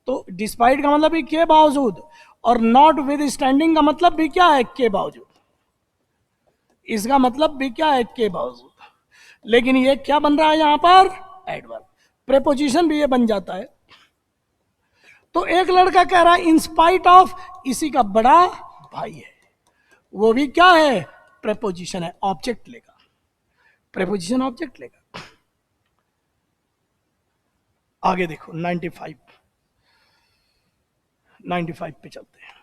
तो डिस्पाइट का मतलब भी के बावजूद, और नॉट विद स्टैंडिंग का मतलब भी क्या है? के बावजूद। इसका मतलब भी क्या है? के बावजूद। लेकिन ये क्या बन रहा है यहां पर? एडवर्ब। प्रेपोजिशन भी ये बन जाता है। तो एक लड़का कह रहा है इन स्पाइट ऑफ, इसी का बड़ा भाई है, वो भी क्या है, प्रेपोजिशन है, ऑब्जेक्ट लेगा, प्रेपोजिशन ऑब्जेक्ट लेगा। आगे देखो 95 पे चलते हैं।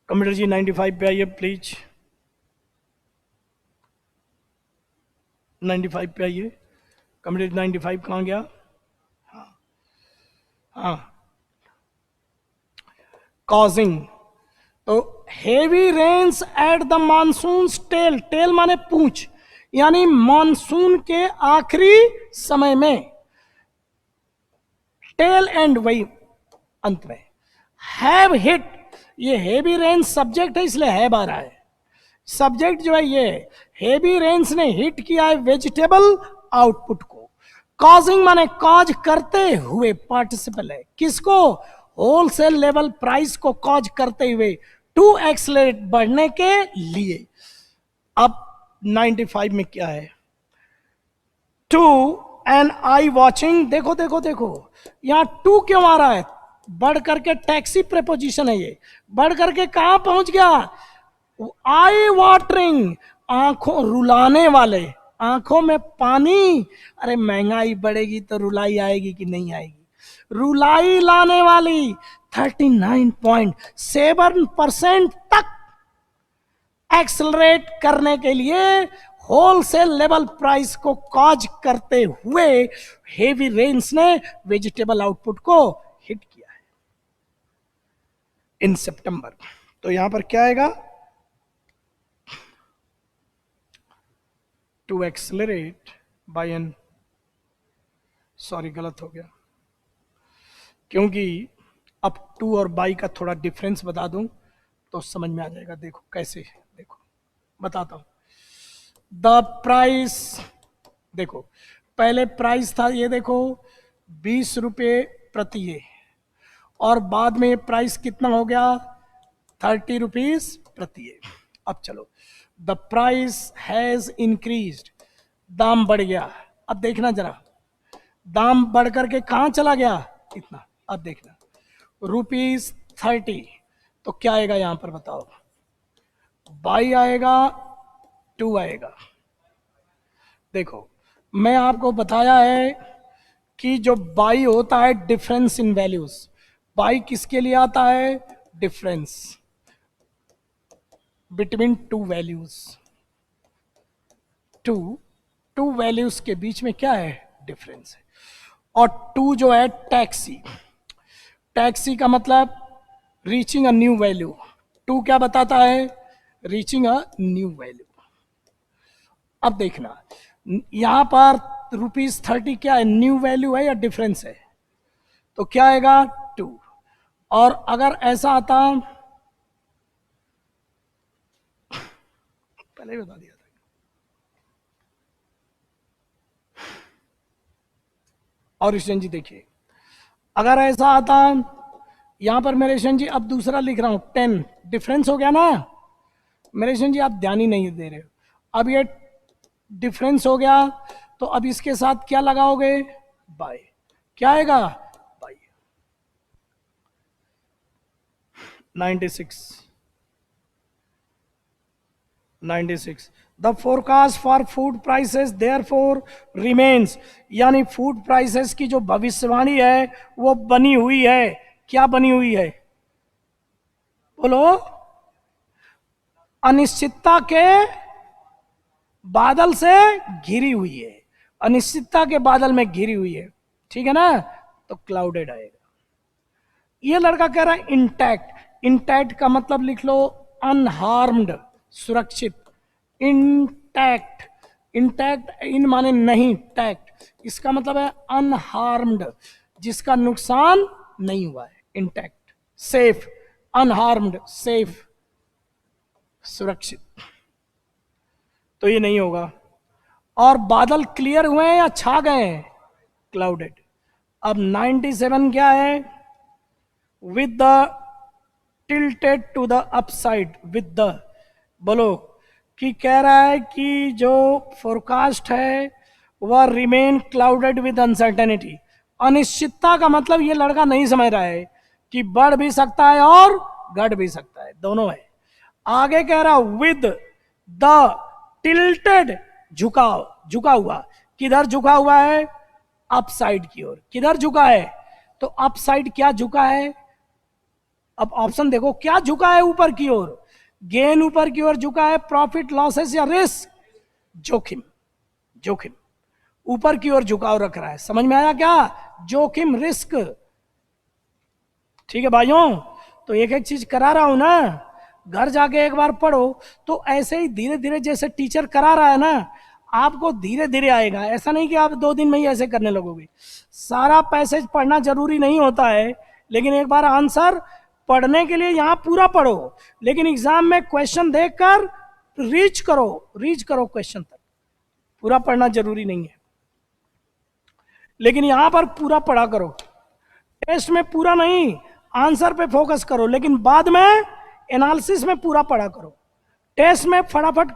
कंप्यूटर जी 95 पे आइए प्लीज, 95 पे आइए। कंप्यूटर 95 कहाँ गया? हाँ, कॉजिंग, तो heavy rains at the monsoon tail, tail माने पूंछ, यानी मानसून के आखिरी समय में, टेल एंड वही अंत में, हैव हिट, ये हेवी रेन सब्जेक्ट है इसलिए हैव आ रहा है, सब्जेक्ट जो है ये, हेवी रेन्स ने हिट किया है वेजिटेबल आउटपुट को, कॉजिंग माने कॉज करते हुए, पार्टिसिपल है, किसको, होलसेल लेवल प्राइस को कॉज करते हुए, टू एक्सलेट, बढ़ने के लिए। अब 95 में क्या है, टू एन आई वॉचिंग, देखो देखो देखो, यहां टू क्यों आ रहा है, बढ़ करके टैक्सी प्रेपोजिशन है ये, बढ़ करके कहां पहुंच गया, आई वाटरिंग, आंखों रुलाने वाले, आंखों में पानी, अरे महंगाई बढ़ेगी तो रुलाई आएगी कि नहीं आएगी, रुलाई लाने वाली 39.7% तक एक्सलरेट करने के लिए, होलसेल लेवल प्राइस को कॉज करते हुए हेवी रेन्स ने वेजिटेबल आउटपुट को हिट किया है इन सितंबर। तो यहां पर क्या आएगा, to accelerate by an, sorry गलत हो गया, क्योंकि अब टू और बाई का थोड़ा डिफरेंस बता दूं तो समझ में आ जाएगा। देखो कैसे, देखो बताता हूं, द प्राइस, देखो पहले प्राइस था ये देखो 20 रुपये प्रति ये, और बाद में ये प्राइस कितना हो गया 30 रुपीज प्रति ये। अब चलो, द प्राइस हैज इंक्रीज्ड, दाम बढ़ गया, अब देखना जरा, दाम बढ़ करके कहां चला गया, इतना, अब देखना ₹30, तो क्या आएगा यहां पर बताओ, बाई आएगा, टू आएगा। देखो मैं आपको बताया है कि जो बाई होता है डिफरेंस इन वैल्यूज, बाई किसके लिए आता है, difference between two values, to values के बीच में क्या है, डिफरेंस है। और टू जो है टैक्सी, टैक्सी का मतलब reaching a new value, to क्या बताता है, रीचिंग अ न्यू वैल्यू। अब देखना यहां पर ₹30 क्या है, न्यू वैल्यू है या डिफरेंस है, तो क्या आएगा, टू। और अगर ऐसा आता, पहले ही बता दिया था, और ईशन जी देखिए, अगर ऐसा आता, यहां पर मेरे ईशन जी अब दूसरा लिख रहा हूं 10, डिफरेंस हो गया ना, मेरे ईशन जी आप ध्यान ही नहीं दे रहे हो, अब ये डिफरेंस हो गया, तो अब इसके साथ क्या लगाओगे, बाय, क्या आएगा, by. 96 the forecast for food prices therefore remains, यानी फूड प्राइसेस की जो भविष्यवाणी है वो बनी हुई है, क्या बनी हुई है, बोलो, अनिश्चितता के बादल से घिरी हुई है, अनिश्चितता के बादल में घिरी हुई है, ठीक है ना, तो क्लाउडेड आएगा। ये लड़का कह रहा है इंटैक्ट, इंटैक्ट का मतलब लिख लो अनहार्म्ड, सुरक्षित, इंटैक्ट, इंटैक्ट इन माने नहीं, टैक्ट इसका मतलब है अनहार्म्ड, जिसका नुकसान नहीं हुआ है, इंटैक्ट, सेफ, अनहार्म्ड, सेफ, सुरक्षित, तो ये नहीं होगा। और बादल क्लियर हुए हैं या छा गए हैं, क्लाउडेड। अब 97 क्या है, with the tilted to the upside, with the, बोलो, कि कह रहा है कि जो फोरकास्ट है वह रिमेन क्लाउडेड विद अनसर्टेनिटी, अनिश्चितता का मतलब ये लड़का नहीं समझ रहा है कि बढ़ भी सकता है और घट भी सकता है, दोनों है। आगे कह रहा विद द टिल्टेड, झुकाव, झुका हुआ, किधर झुका हुआ है? अपसाइड की ओर। किधर झुका है? तो अपसाइड क्या झुका है? अब ऑप्शन देखो, क्या झुका है ऊपर की ओर? गेन ऊपर की ओर झुका है, प्रॉफिट लॉसेस या रिस्क? जोखिम, जोखिम ऊपर की ओर झुकाव रख रहा है। समझ में आया क्या? जोखिम, रिस्क। ठीक है भाइयों, तो एक एक चीज करा रहा हूं ना, घर जाके एक बार पढ़ो। तो ऐसे ही धीरे धीरे जैसे टीचर करा रहा है ना, आपको धीरे धीरे आएगा। ऐसा नहीं कि आप 2 दिन में ही ऐसे करने लगोगे। सारा पैसेज पढ़ना जरूरी नहीं होता है, लेकिन एक बार आंसर पढ़ने के लिए यहां पूरा पढ़ो, लेकिन एग्जाम में क्वेश्चन देखकर रीच करो क्वेश्चन तक। पूरा पढ़ना जरूरी नहीं है, लेकिन यहां पर पूरा पढ़ा करो। टेस्ट में पूरा नहीं, आंसर पे फोकस करो, लेकिन बाद में एनालिसिस में पूरा पढ़ा करो। टेस्ट में फटाफट